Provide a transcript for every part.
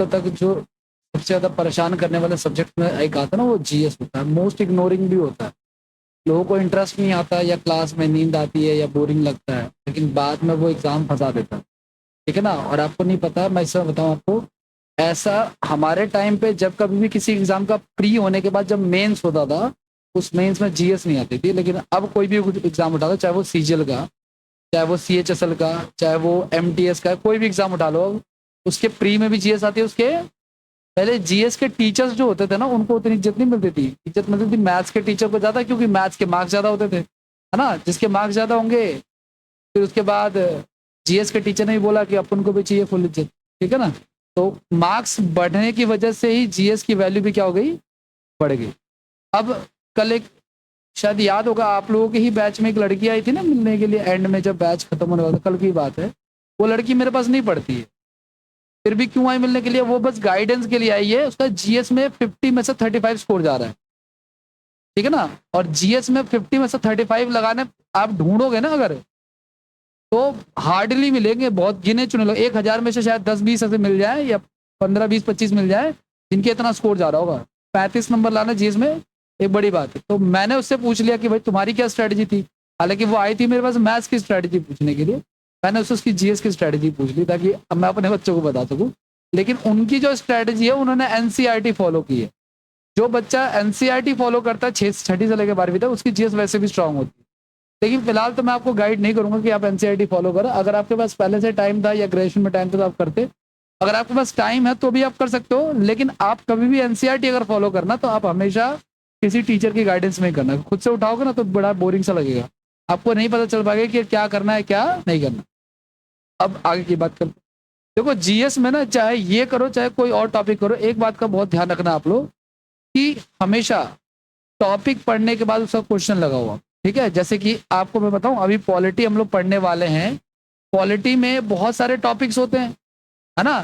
तक जो सबसे ज़्यादा परेशान करने वाले सब्जेक्ट में एक आता है ना, वो जीएस होता है। मोस्ट इग्नोरिंग भी होता है। लोगों को इंटरेस्ट नहीं आता, या क्लास में नींद आती है, या बोरिंग लगता है, लेकिन बाद में वो एग्ज़ाम फंसा देता है। ठीक है ना? और आपको नहीं पता, मैं इसमें बताऊँ आपको, ऐसा हमारे टाइम पे जब कभी भी किसी एग्ज़ाम का प्री होने के बाद जब मेंस होता था, उस मेंस में जीएस नहीं आती थी। लेकिन अब कोई भी एग्ज़ाम उठा लो, चाहे वो सीजीएल का, चाहे वो सीएचएसएल का, चाहे वो एमटीएस का, कोई भी एग्ज़ाम उठा लो, उसके प्री में भी जीएस आती है। उसके पहले जीएस के टीचर्स जो होते थे ना, उनको उतनी इज्जत नहीं मिलती थी। इज्जत मिलती थी मैथ्स के टीचर को ज़्यादा, क्योंकि मैथ्स के मार्क्स ज़्यादा होते थे, है ना? जिसके मार्क्स ज़्यादा होंगे, फिर उसके बाद जीएस के टीचर ने भी बोला कि अपन को भी चाहिए फुल इज्जत। ठीक है ना? तो मार्क्स बढ़ने की वजह से ही जीएस की वैल्यू भी क्या हो गई, बढ़ गई। अब कल एक, शायद याद होगा आप लोगों के ही बैच में, एक लड़की आई थी ना मिलने के लिए एंड में, जब बैच खत्म होने वाला था, कल की बात है। वो लड़की मेरे पास नहीं पढ़ती है, फिर भी क्यों आई मिलने के लिए? वो बस गाइडेंस के लिए आई है। उसका जीएस में 50 में से 35 स्कोर जा रहा है। ठीक है ना? और जीएस में 50 में से 35 लगाने आप ढूंढोगे ना अगर, तो हार्डली मिलेंगे, बहुत गिने चुने लोग। 1000 में से शायद 10-20 ऐसे मिल जाए, या 15-20-25 मिल जाए जिनके इतना स्कोर जा रहा होगा। 35 नंबर लाना जीएस में एक बड़ी बात है। तो मैंने उससे पूछ लिया कि भाई तुम्हारी क्या स्ट्रेटजी थी। हालांकि वो आई थी मेरे पास मैथ्स की स्ट्रेटजी पूछने के लिए, मैंने उससे उसकी जीएस की स्ट्रेटजी पूछ ली ताकि अब मैं अपने बच्चों को बता सकूँ। लेकिन उनकी जो स्ट्रेटजी है, उन्होंने एनसीईआरटी फॉलो की है। जो बच्चा एनसीईआरटी फॉलो करता है 6ठी से लेकर 12वीं तक, उसकी जीएस वैसे भी स्ट्रांग होती है। लेकिन फिलहाल तो मैं आपको गाइड नहीं करूंगा कि आप एनसीईआरटी फॉलो करो। अगर आपके पास पहले से टाइम था या ग्रेजुएशन में टाइम था तो आप करते। अगर आपके पास टाइम है तो भी आप कर सकते हो, लेकिन आप कभी भी एनसीईआरटी अगर फॉलो करना तो आप हमेशा किसी टीचर की गाइडेंस में करना। खुद से उठाओगे ना तो बड़ा बोरिंग सा लगेगा, आपको नहीं पता चल पाएगा कि क्या करना है क्या नहीं करना। अब आगे की बात करते। देखो जीएस में ना, चाहे ये करो चाहे कोई और टॉपिक करो, एक बात का बहुत ध्यान रखना आप लोग, कि हमेशा टॉपिक पढ़ने के बाद उसका क्वेश्चन लगा हुआ। ठीक है? जैसे कि आपको मैं बताऊं, अभी पॉलिटी हम लोग पढ़ने वाले हैं। पॉलिटी में बहुत सारे टॉपिक्स होते हैं, है ना?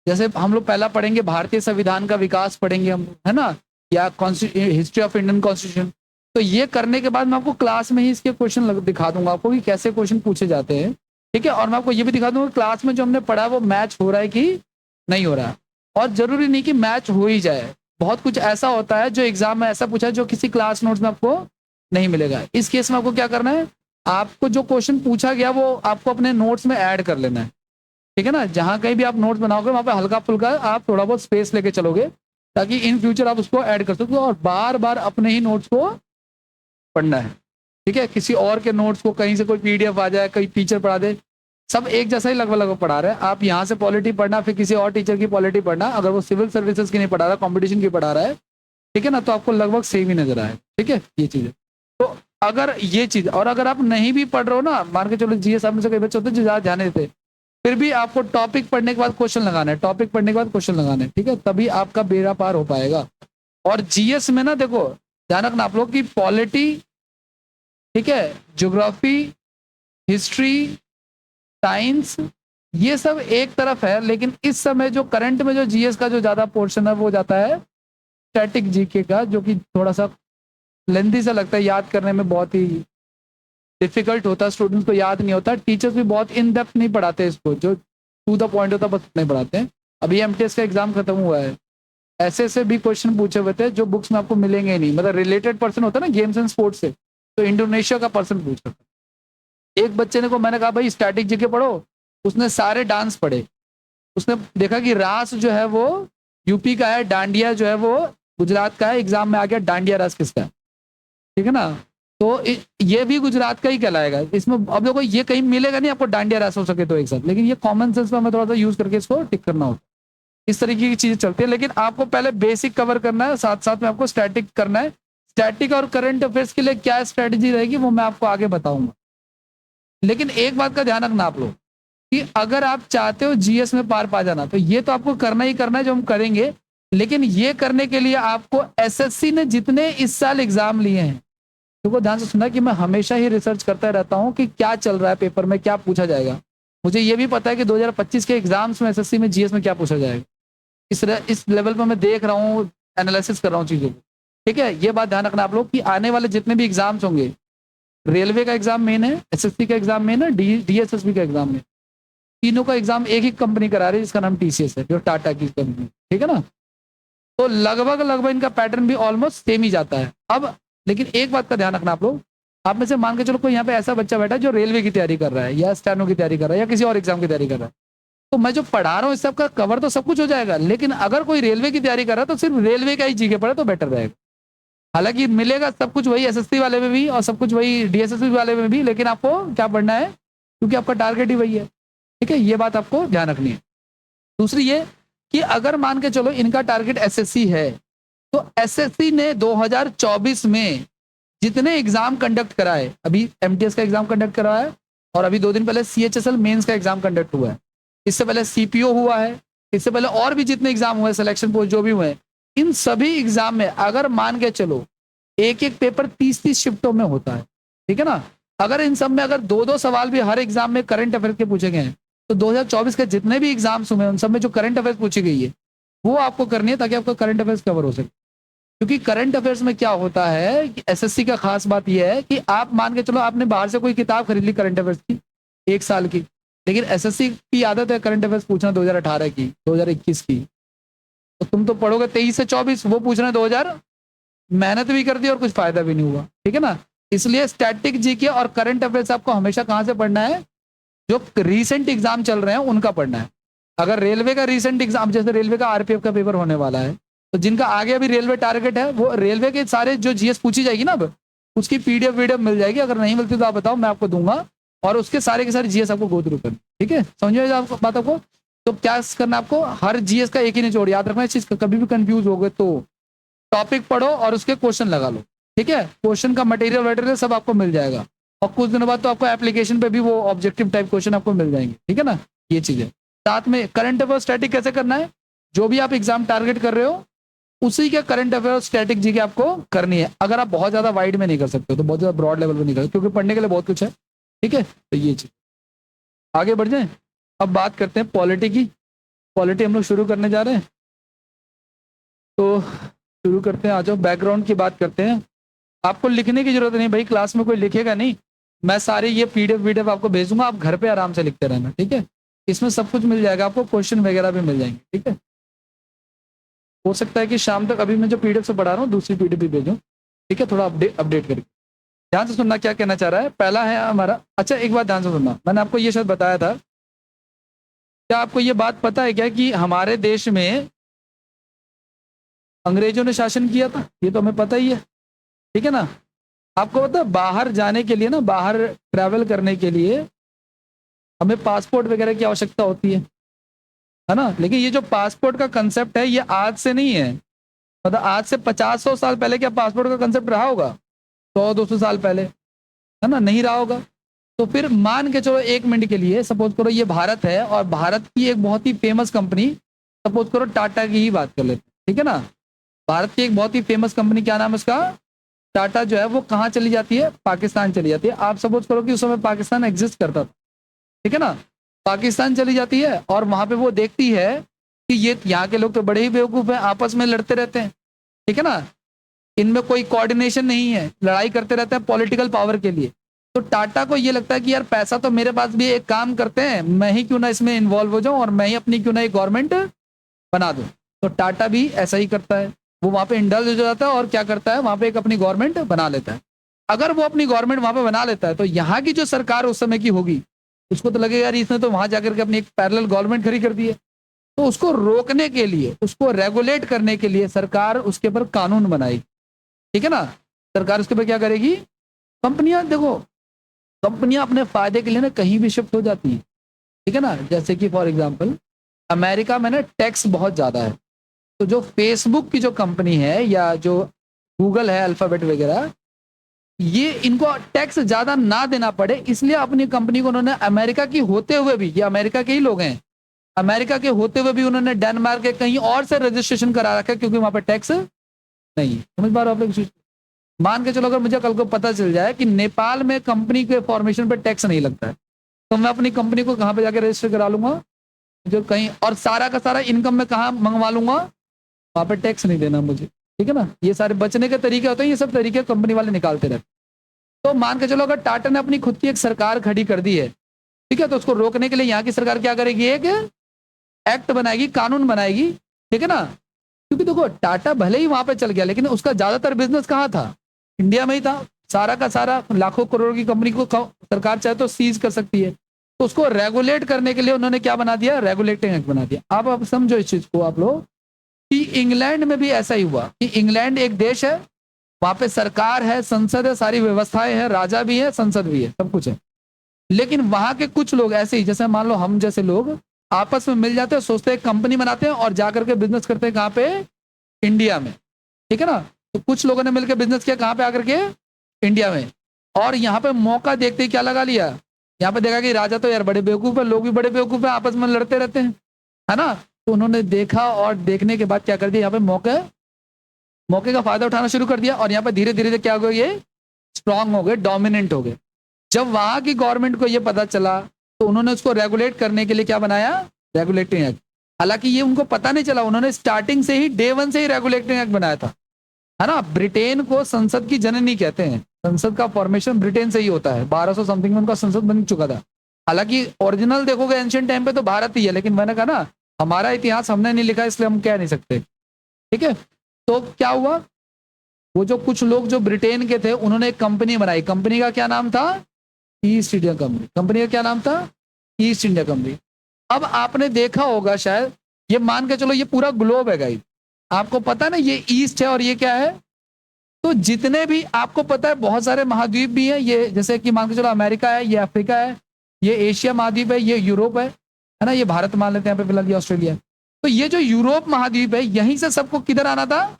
जैसे हम लोग पहला पढ़ेंगे भारतीय संविधान का विकास पढ़ेंगे हम, है ना? या हिस्ट्री ऑफ इंडियन कॉन्स्टिट्यूशन। तो ये करने के बाद मैं आपको क्लास में ही इसके क्वेश्चन दिखा दूंगा आपको कि कैसे क्वेश्चन पूछे जाते हैं। ठीक है? और मैं आपको ये भी दिखा दूंगा क्लास में जो हमने पढ़ा वो मैच हो रहा है कि नहीं हो रहा है। और जरूरी नहीं कि मैच हो ही जाए, बहुत कुछ ऐसा होता है जो एग्जाम में ऐसा पूछा है जो किसी क्लास नोट्स में आपको नहीं मिलेगा। इस केस में आपको क्या करना है, आपको जो क्वेश्चन पूछा गया वो आपको अपने नोट्स में ऐड कर लेना है। ठीक है ना? जहां कहीं भी आप नोट्स बनाओगे वहां पे हल्का फुल्का आप थोड़ा बहुत स्पेस लेके चलोगे, ताकि इन फ्यूचर आप उसको ऐड कर सको। और बार बार अपने ही नोट्स को पढ़ना है। ठीक है? किसी और के नोट्स को कहीं से कोई पीडीएफ आ जाए, कोई टीचर पढ़ा दे, सब एक जैसा ही लगभग लगभग पढ़ा रहे हैं। आप यहाँ से पॉलिटी पढ़ना, फिर किसी और टीचर की पॉलिटी पढ़ना, अगर वो सिविल सर्विसेज की नहीं पढ़ा रहा, कंपटीशन की पढ़ा रहा है, ठीक है ना, तो आपको लगभग सेम ही नजर आए। ठीक है? ये चीज़ है। तो अगर ये चीज़, और अगर आप नहीं भी पढ़ रहे हो ना, मान के चलो जीएस आप में से कई बच्चे होते हैं जो ज़्यादा ध्यान देते, फिर भी आपको टॉपिक पढ़ने के बाद क्वेश्चन लगाना है, टॉपिक पढ़ने के बाद क्वेश्चन लगाना है। ठीक है? तभी आपका बेड़ा पार हो पाएगा। और जीएस में ना देखो, ध्यान रखना आप लोग की पॉलिटी, ठीक है, ज्योग्राफी, हिस्ट्री, साइंस, ये सब एक तरफ है। लेकिन इस समय जो करंट में जो जीएस का जो ज्यादा पोर्शन है वो जाता है स्टैटिक जीके का, जो कि थोड़ा सा लेंथी सा लगता है, याद करने में बहुत ही डिफिकल्ट होता है, स्टूडेंट्स को याद नहीं होता। टीचर्स भी बहुत इन डेप्थ नहीं पढ़ाते इसको, जो टू द पॉइंट होता है बस नहीं पढ़ाते हैं। अभी एमटीएस का एग्जाम खत्म हुआ है, ऐसे ऐसे भी क्वेश्चन पूछे हुए थे जो बुक्स में आपको मिलेंगे ही नहीं। मतलब रिलेटेड पर्सन होता है ना गेम्स एंड स्पोर्ट्स से, तो इंडोनेशिया का पर्सन पूछ रहा था। एक बच्चे ने को मैंने कहा भाई स्टैटिक जीके पढ़ो, उसने सारे डांस पढ़े। उसने देखा कि रास जो है वो यूपी का है, डांडिया जो है वो गुजरात का है। एग्जाम में आ गया डांडिया रास किसका है। ठीक है ना? तो ये भी गुजरात का ही कहलाएगा इसमें। अब देखो ये कहीं मिलेगा नहीं आपको डांडिया रास हो सके तो एक साथ, लेकिन ये कॉमन सेंस में हमें थोड़ा सा यूज करके इसको टिक करना होता है। इस तरीके की चीजें चलती है। लेकिन आपको पहले बेसिक कवर करना है, साथ साथ में आपको स्टैटिक करना है। स्टैटिक और करंट अफेयर्स के लिए क्या स्ट्रेटेजी रहेगी वो मैं आपको आगे बताऊंगा। लेकिन एक बात का ध्यान रखना आप लोग, कि अगर आप चाहते हो जीएस में पार पा जाना, तो ये तो आपको करना ही करना है जो हम करेंगे। लेकिन ये करने के लिए आपको एसएससी ने जितने इस साल एग्जाम लिए हैं, तो ध्यान से सुना कि मैं हमेशा ही रिसर्च करता रहता हूं कि क्या चल रहा है पेपर में, क्या पूछा जाएगा। मुझे ये भी पता है कि 2025 के एग्जाम्स में एसएससी में जीएस में क्या पूछा जाएगा। इस लेवल पर मैं देख रहा हूँ, एनालिसिस कर रहा हूँ चीजों को। ठीक है? ये बात ध्यान रखना आप लोग कि आने वाले जितने भी एग्जाम्स होंगे, रेलवे का एग्जाम मेन है, एसएससी का एग्जाम मेन है, डीएसएसबी का एग्जाम मेन। तीनों का एग्जाम एक ही कंपनी करा रही है जिसका नाम टीसीएस है, जो टाटा की कंपनी, ठीक है ना। तो लगभग लगभग इनका पैटर्न भी ऑलमोस्ट सेम ही जाता है। अब लेकिन एक बात का ध्यान रखना आप लोग, आप में से मान के चलो कोई यहाँ पे ऐसा बच्चा बैठा है जो रेलवे की तैयारी कर रहा है या स्टेनो की तैयारी कर रहा है या किसी और एग्जाम की तैयारी कर रहा है, तो मैं जो पढ़ा रहा हूँ इस सब का कवर तो सब कुछ हो जाएगा, लेकिन अगर कोई रेलवे की तैयारी कर रहा है तो सिर्फ रेलवे का ही जीके पढ़े तो बेटर रहेगा। हालांकि मिलेगा सब कुछ वही एसएससी वाले में भी और सब कुछ वही डीएसएससी वाले में भी, लेकिन आपको क्या पढ़ना है क्योंकि आपका टारगेट ही वही है, ठीक है। ये बात आपको ध्यान रखनी है। दूसरी ये कि अगर मान के चलो इनका टारगेट एसएससी है, तो एसएससी ने 2024 में जितने एग्जाम कंडक्ट कराए, अभी एमटीएस का एग्जाम कंडक्ट कराया है और अभी 2 दिन पहले सीएचएसएल मेंस का एग्जाम कंडक्ट हुआ है, इससे पहले सीपीओ हुआ है, इससे पहले और भी जितने एग्जाम हुए सिलेक्शन पोस्ट जो भी हुए, इन सभी एग्जाम में अगर मान के चलो एक एक पेपर 30-30 शिफ्टों में होता है, ठीक है ना। अगर इन सब में अगर 2-2 सवाल भी हर एग्जाम में करंट अफेयर के पूछे गए हैं, तो 2024 के जितने भी एग्जाम्स हुए उन सब में जो करंट अफेयर्स पूछी गई है वो आपको करनी है ताकि आपका करंट अफेयर्स कवर हो सके। क्योंकि करंट अफेयर्स में क्या होता है कि एसएससी का खास बात यह है कि आप मान के चलो आपने बाहर से कोई किताब खरीद ली करंट अफेयर्स की 1 साल की, लेकिन एसएससी की आदत है करंट अफेयर्स पूछना 2018 की, 2021 की, तो तुम तो पढ़ोगे 23 से 24, वो पूछना 2000, मेहनत भी कर दी और कुछ फायदा भी नहीं हुआ, ठीक है ना। इसलिए स्टैटिक जीके और करंट अफेयर्स आपको हमेशा कहां से पढ़ना है, जो रीसेंट एग्जाम चल रहे हैं उनका पढ़ना है। अगर रेलवे का रीसेंट एग्जाम, जैसे रेलवे का आरपीएफ का पेपर होने वाला है, तो जिनका आगे अभी रेलवे टारगेट है वो रेलवे के सारे जो जीएस पूछी जाएगी ना अब उसकी पीडीएफ वीडीएफ मिल जाएगी, अगर नहीं मिलती तो आप बताओ मैं आपको दूंगा, और उसके सारे के सारे जीएस आपको गो थ्रू करना, ठीक है। समझिए आपको बात आपको। तो क्या करना आपको, हर जीएस का एक ही निचोड़ याद रखना, इस चीज का कभी भी कंफ्यूज हो गए तो टॉपिक पढ़ो और उसके क्वेश्चन लगा लो, ठीक है। क्वेश्चन का मटेरियल सब आपको मिल जाएगा और कुछ दिनों बाद तो आपको एप्लीकेशन पे भी वो ऑब्जेक्टिव टाइप क्वेश्चन आपको मिल जाएंगे, ठीक है ना। ये चीज है। साथ में करंट अफेयर स्टैटिक कैसे करना है, जो भी आप एग्जाम टारगेट कर रहे हो उसी के करंट अफेयर स्टैटिक जी के आपको करनी है। अगर आप बहुत ज्यादा वाइड में नहीं कर सकते तो बहुत ज्यादा ब्रॉड लेवल में नहीं कर सकते क्योंकि पढ़ने के लिए बहुत कुछ है, ठीक है। तो ये चीज आगे बढ़ जाए। अब बात करते हैं पॉलिटी की। पॉलिटी हम लोग शुरू करने जा रहे हैं, तो शुरू करते हैं। आ जाओ, बैकग्राउंड की बात करते हैं। आपको लिखने की जरूरत नहीं भाई, क्लास में कोई लिखेगा नहीं, मैं सारे ये पीडीएफ वीडीएफ आपको भेजूंगा, आप घर पे आराम से लिखते रहना, ठीक है। इसमें सब कुछ मिल जाएगा आपको, क्वेश्चन वगैरह भी मिल जाएंगे, ठीक है। हो सकता है कि शाम तक अभी मैं जो पीडीएफ से पढ़ा रहा हूँ दूसरी पीडीएफ भी भेजूँ, ठीक है, थोड़ा अपडेट करके। ध्यान से सुनना क्या कहना चाह रहा है। पहला है हमारा, अच्छा एक बात ध्यान से सुनना, मैंने आपको ये शायद बताया था, क्या आपको ये बात पता है क्या कि हमारे देश में अंग्रेजों ने शासन किया था? ये तो हमें पता ही है, ठीक है ना। आपको पता है बाहर जाने के लिए ना, बाहर ट्रैवल करने के लिए हमें पासपोर्ट वगैरह की आवश्यकता होती है ना। लेकिन ये जो पासपोर्ट का कंसेप्ट है ये आज से नहीं है, मतलब आज से 50-100 साल पहले क्या पासपोर्ट का कंसेप्ट रहा होगा? 100-200 साल पहले, है ना, नहीं रहा होगा। तो फिर मान के चलो 1 मिनट के लिए सपोज करो ये भारत है और भारत की एक बहुत ही फेमस कंपनी, सपोज करो टाटा की ही बात कर लेते हैं, ठीक है ना। भारत की एक बहुत ही फेमस कंपनी, क्या नाम है उसका, टाटा, जो है वो कहाँ चली जाती है? पाकिस्तान चली जाती है। आप सपोज करो कि उस समय पाकिस्तान एग्जिस्ट करता था, ठीक है ना। पाकिस्तान चली जाती है और वहां पे वो देखती है कि ये यहाँ के लोग तो बड़े ही बेवकूफ हैं, आपस में लड़ते रहते हैं, ठीक है ना, इनमें कोई कोऑर्डिनेशन नहीं है, लड़ाई करते रहते हैं पॉलिटिकल पावर के लिए। तो टाटा को ये लगता है कि यार पैसा तो मेरे पास भी, एक काम करते हैं मैं ही क्यों ना इसमें इन्वॉल्व हो जाऊं और मैं ही अपनी क्यों ना एक गवर्नमेंट बना दूं। तो टाटा भी ऐसा ही करता है, वो वहां पे इंडल्ज हो जाता है और क्या करता है, वहां पे एक अपनी गवर्नमेंट बना लेता है। अगर वो अपनी गवर्नमेंट वहां पे बना लेता है तो यहाँ की जो सरकार उस समय की होगी उसको तो लगेगा यार इसने तो वहां जाकर के अपनी एक पैरेलल गवर्नमेंट खड़ी कर दी है। तो उसको रोकने के लिए, उसको रेगुलेट करने के लिए सरकार उसके ऊपर कानून बनाएगी, ठीक है ना। सरकार उसके ऊपर क्या करेगी, कंपनियां, देखो कंपनियां अपने फायदे के लिए ना कहीं भी शिफ्ट हो जाती है, ठीक है ना। जैसे कि फॉर एग्जाम्पल अमेरिका में ना टैक्स बहुत ज्यादा है, तो जो फेसबुक की जो कंपनी है या जो गूगल है, अल्फाबेट वगैरह, ये इनको टैक्स ज्यादा ना देना पड़े इसलिए अपनी कंपनी को उन्होंने अमेरिका की होते हुए भी, ये अमेरिका के ही लोग हैं, अमेरिका के होते हुए भी उन्होंने डेनमार्क के कहीं और से रजिस्ट्रेशन करा रखा है क्योंकि वहां पर टैक्स नहीं। समझ पा रहे हो आप लोग? मान के चलो अगर मुझे कल को पता चल जाए कि नेपाल में कंपनी के फॉर्मेशन पर टैक्स नहीं लगता है, तो मैं अपनी कंपनी को कहाँ पे जाके रजिस्टर करा लूंगा, जो कहीं, और सारा का सारा इनकम में कहाँ मंगवा लूंगा, वहां पे टैक्स नहीं देना मुझे, ठीक है ना। ये सारे बचने के तरीके होते हैं, ये सब तरीके कंपनी वाले निकालते रहते। तो मान के चलो अगर टाटा ने अपनी खुद की एक सरकार खड़ी कर दी है ठीक है, तो उसको रोकने के लिए यहाँ की सरकार क्या करेगी, एक एक्ट बनाएगी, कानून बनाएगी, ठीक है ना। क्योंकि देखो टाटा भले ही वहां पे चल गया, लेकिन उसका ज्यादातर बिजनेस कहाँ था, इंडिया में ही था। सारा का सारा लाखों करोड़ की कंपनी को सरकार चाहे तो सीज कर सकती है। तो उसको रेगुलेट करने के लिए उन्होंने क्या बना दिया, रेगुलेटिंग एक्ट बना दिया। आप समझो इस चीज को आप लोग, कि इंग्लैंड में भी ऐसा ही हुआ कि इंग्लैंड एक देश है, वहां पे सरकार है, संसद है, सारी व्यवस्थाएं हैं, राजा भी है, संसद भी है, सब कुछ है। लेकिन वहां के कुछ लोग ऐसे ही, जैसे मान लो हम जैसे लोग आपस में मिल जाते हैं, सोचते हैं कंपनी बनाते हैं और जाकर के बिजनेस करते हैं कहाँ पे, इंडिया में, ठीक है ना। तो कुछ लोगों ने मिलकर बिजनेस किया कहाँ पे आकर के, इंडिया में। और यहाँ पे मौका देखते ही क्या लगा लिया, यहाँ पे देखा कि राजा तो यार बड़े बेवकूफ है, लोग भी बड़े बेवकूफ है, आपस में लड़ते रहते हैं, है ना। तो उन्होंने देखा और देखने के बाद क्या कर दिया, यहाँ पे मौके का फायदा उठाना शुरू कर दिया। और यहाँ पे धीरे धीरे क्या हो गया, ये स्ट्रांग हो गए, डोमिनेंट हो गए। जब वहां की गवर्नमेंट को ये पता चला तो उन्होंने उसको रेगुलेट करने के लिए क्या बनाया, रेगुलेटिंग एक्ट। हालांकि ये उनको पता नहीं चला, उन्होंने स्टार्टिंग से ही डे वन से ही रेगुलेटिंग एक्ट बनाया था, है ना। ब्रिटेन को संसद की जननी कहते हैं, संसद का फॉर्मेशन ब्रिटेन से ही होता है, 1200 समथिंग में उनका संसद बन चुका था। हालांकि ओरिजिनल देखोगे एंशिएंट टाइम पे तो भारत ही है, लेकिन मैंने कहा ना हमारा इतिहास हमने नहीं लिखा, इसलिए हम कह नहीं सकते, ठीक है। तो क्या हुआ, वो जो कुछ लोग जो ब्रिटेन के थे उन्होंने एक कंपनी बनाई, कंपनी का क्या नाम था, ईस्ट इंडिया कंपनी। कंपनी का क्या नाम था, ईस्ट इंडिया कंपनी। अब आपने देखा होगा शायद, ये मान के चलो ये पूरा ग्लोब है गाइस, आपको पता ना ये ईस्ट है और ये क्या है। तो जितने भी आपको पता है बहुत सारे महाद्वीप भी हैं, ये जैसे कि मान के चलो अमेरिका है, ये अफ्रीका है, ये एशिया महाद्वीप है, ये यूरोप है ना, ये भारत मान लेते हैं यहाँ पे फिलहाल, ये ऑस्ट्रेलिया। तो ये जो यूरोप महाद्वीप है, यहीं से सबको किधर आना था,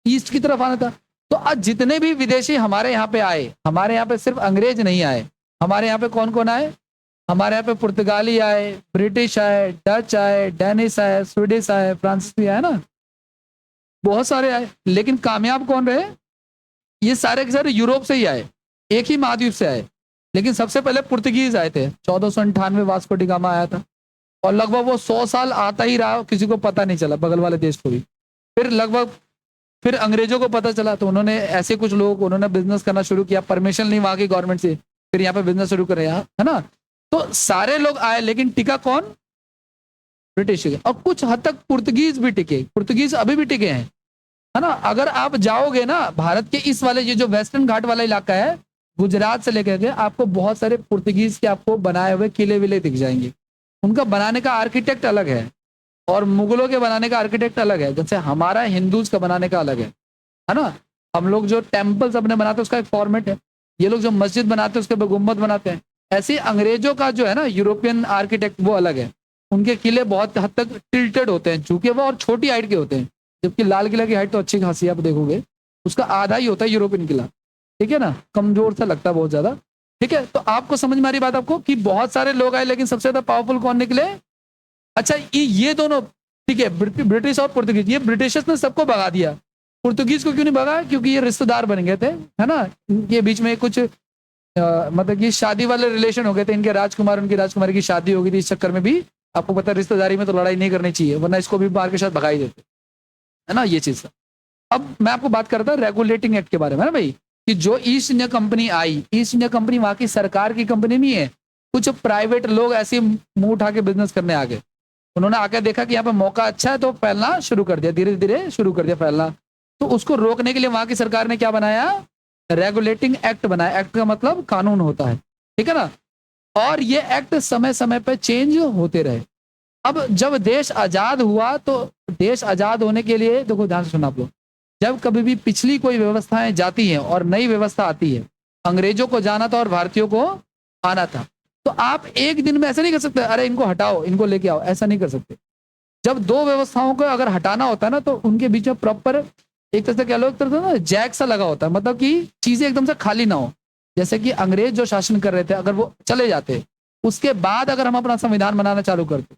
ईस्ट की तरफ आना था। तो आज जितने भी विदेशी हमारे यहाँ पे आए, हमारे यहाँ पे सिर्फ अंग्रेज नहीं आए, हमारे यहाँ पे कौन कौन आए, हमारे यहाँ पे पुर्तगाली आए, ब्रिटिश आए, डच आए, डेनिश आए, स्वीडिश आए, फ्रांसीसी भी आए ना, बहुत सारे आए। लेकिन कामयाब कौन रहे, ये सारे के सारे यूरोप से ही आए, एक ही महाद्वीप से आए। लेकिन सबसे पहले पुर्तगीज आए थे, 1498 वास्को डी गामा आया था, और लगभग वो 100 साल आता ही रहा, किसी को पता नहीं चला, बगल वाले देश को भी। फिर अंग्रेजों को पता चला, तो उन्होंने ऐसे कुछ लोग उन्होंने बिजनेस करना शुरू किया, परमिशन नहीं वहां की गवर्नमेंट से, फिर यहाँ पे बिजनेस शुरू करे, है ना। तो सारे लोग आए, लेकिन टिका कौन, ब्रिटिश। और कुछ हद तक पुर्तगीज भी टिके, पुर्तगीज अभी भी टिके हैं, है ना। अगर आप जाओगे ना भारत के इस वाले ये जो वेस्टर्न घाट वाला इलाका है, गुजरात से लेकर के, आपको बहुत सारे पुर्तगीज के आपको बनाए हुए किले विले दिख जाएंगे। उनका बनाने का आर्किटेक्ट अलग है, और मुगलों के बनाने का आर्किटेक्ट अलग है। जैसे हमारा हिंदूज का बनाने का अलग है ना। हम लोग जो टेम्पल्स अपने बनाते हैं उसका एक फॉर्मेट है, ये लोग जो मस्जिद बनाते हैं उसके ऊपर गुम्बद बनाते हैं। ऐसे अंग्रेजों का जो है ना यूरोपियन आर्किटेक्ट वो अलग है, उनके किले बहुत हद तक टिल्टेड होते हैं, चूंकि वो और छोटी हाइट के होते हैं, जबकि लाल किला की हाइट तो अच्छी खासी आप देखोगे, उसका आधा ही होता है यूरोपियन किला, ठीक है ना, कमजोर सा लगता है बहुत ज्यादा, ठीक है। तो आपको समझ में आ रही बात आपको, कि बहुत सारे लोग आए, लेकिन सबसे ज्यादा पावरफुल कौन निकले, अच्छा ये दोनों, ठीक है, ब्रिटिश और पुर्तगीज। ये ब्रिटिशर्स ने सबको भगा दिया, पुर्तगीज को क्यों नहीं भगा, क्योंकि ये रिश्तेदार बन गए थे, है ना। इनके बीच में कुछ मतलब कि शादी वाले रिलेशन हो गए थे, इनके राजकुमार उनकी राजकुमारी की शादी हो गई थी, इस चक्कर में भी आपको पता है रिश्तेदारी में तो लड़ाई नहीं करनी चाहिए, वरना इसको भी मार के साथ भगा ही देते, है ना, ये चीज। अब मैं आपको बात कर रहा था रेगुलेटिंग एक्ट के बारे में, है ना भाई, कि जो ईस्ट इंडिया कंपनी आई, ईस्ट इंडिया कंपनी वहां की सरकार की कंपनी नहीं है, कुछ प्राइवेट लोग ऐसे मुंह उठा के बिजनेस करने आ गए। उन्होंने आकर देखा कि यहाँ पे मौका अच्छा है, तो फैलना शुरू कर दिया, धीरे धीरे शुरू कर दिया फैलना। तो उसको रोकने के लिए वहां की सरकार ने क्या बनाया, रेगुलेटिंग एक्ट बनाया। एक्ट का मतलब कानून होता है, ठीक है ना। और ये एक्ट समय समय पर चेंज होते रहे। अब जब देश आजाद हुआ, तो देश आजाद होने के लिए देखो ध्यान से सुना आप लोग, जब कभी भी पिछली कोई व्यवस्थाएं जाती हैं और नई व्यवस्था आती है, अंग्रेजों को जाना था और भारतीयों को आना था, तो आप एक दिन में ऐसा नहीं कर सकते, अरे इनको हटाओ इनको लेके आओ, ऐसा नहीं कर सकते। जब दो व्यवस्थाओं को अगर हटाना होता है ना, तो उनके बीच में प्रॉपर एक तरह से कह लो, एक तरह से ना जैक सा लगा होता है, मतलब कि चीजें एकदम से खाली ना हो। जैसे कि अंग्रेज जो शासन कर रहे थे, अगर वो चले जाते, उसके बाद अगर हम अपना संविधान बनाना चालू करते,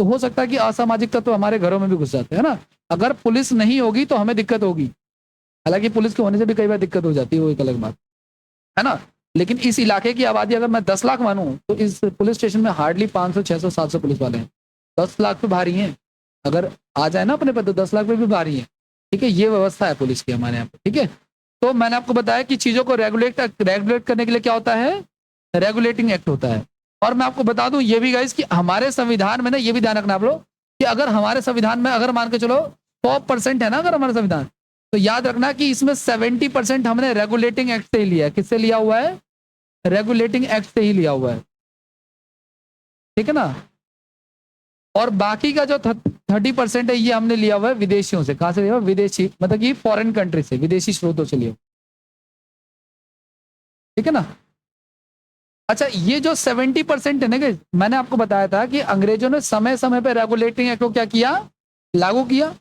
तो हो सकता है कि असामाजिक तत्व हमारे घरों में भी घुस जाते हैं ना। अगर पुलिस नहीं होगी तो हमें दिक्कत होगी, हालांकि पुलिस के होने से भी कई बार दिक्कत हो जाती है, वो एक अलग बात है ना। लेकिन इस इलाके की आबादी अगर मैं 10 लाख मानूं, तो इस पुलिस स्टेशन में हार्डली 500 600 700 पुलिस वाले हैं। 10 लाख पे भारी हैं, अगर आ जाए ना अपने पे तो 10 लाख पे भी भारी है, ठीक है। ये व्यवस्था है पुलिस की हमारे यहाँ पे, ठीक है। तो मैंने आपको बताया कि चीजों को रेगुलेट करने के लिए क्या होता है, रेगुलेटिंग एक्ट होता है। और मैं आपको बता दूं ये भी गाइस कि हमारे संविधान में ना ये भी ध्यान रखना आप लोग कि अगर हमारे संविधान में अगर मान के चलो 100% है ना अगर हमारा संविधान, तो याद रखना कि इसमें 70% हमने रेगुलेटिंग एक्ट से ही लिया है। किससे लिया हुआ है? रेगुलेटिंग एक्ट से ही लिया हुआ है, ठीक है ना। और बाकी का जो 30% है ये हमने लिया हुआ है विदेशियों से। कहां से लिया हुआ? विदेशी, मतलब कि फॉरेन कंट्री से, विदेशी स्रोतों से लिया, ठीक है ना। अच्छा, ये जो 70% है ना कि मैंने आपको बताया था कि अंग्रेजों ने समय समय पे रेगुलेटिंग एक्ट को क्या किया? लागू किया,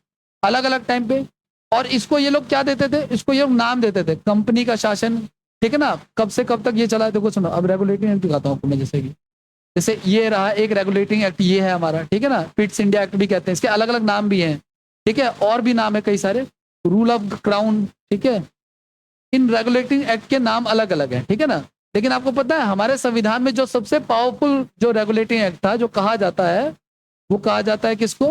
अलग अलग टाइम पे। और इसको ये लोग क्या देते थे? इसको ये लोग नाम देते थे कंपनी का शासन, ठीक है ना। कब से कब तक ये चला है देखो सुनो। अब रेगुलेटिंग एक्ट दिखाता हूँ आपको मैं, जैसे ये रहा एक रेगुलेटिंग एक्ट, ये है हमारा, ठीक है ना। पिट्स इंडिया एक्ट भी कहते हैं, इसके अलग अलग नाम भी हैं, ठीक है, और भी नाम है कई सारे, रूल ऑफ क्राउन, ठीक है। इन रेगुलेटिंग एक्ट के नाम अलग अलग है, ठीक है ना। लेकिन आपको पता है हमारे संविधान में जो सबसे पावरफुल जो रेगुलेटिंग एक्ट था, जो कहा जाता है, वो कहा जाता है किसको?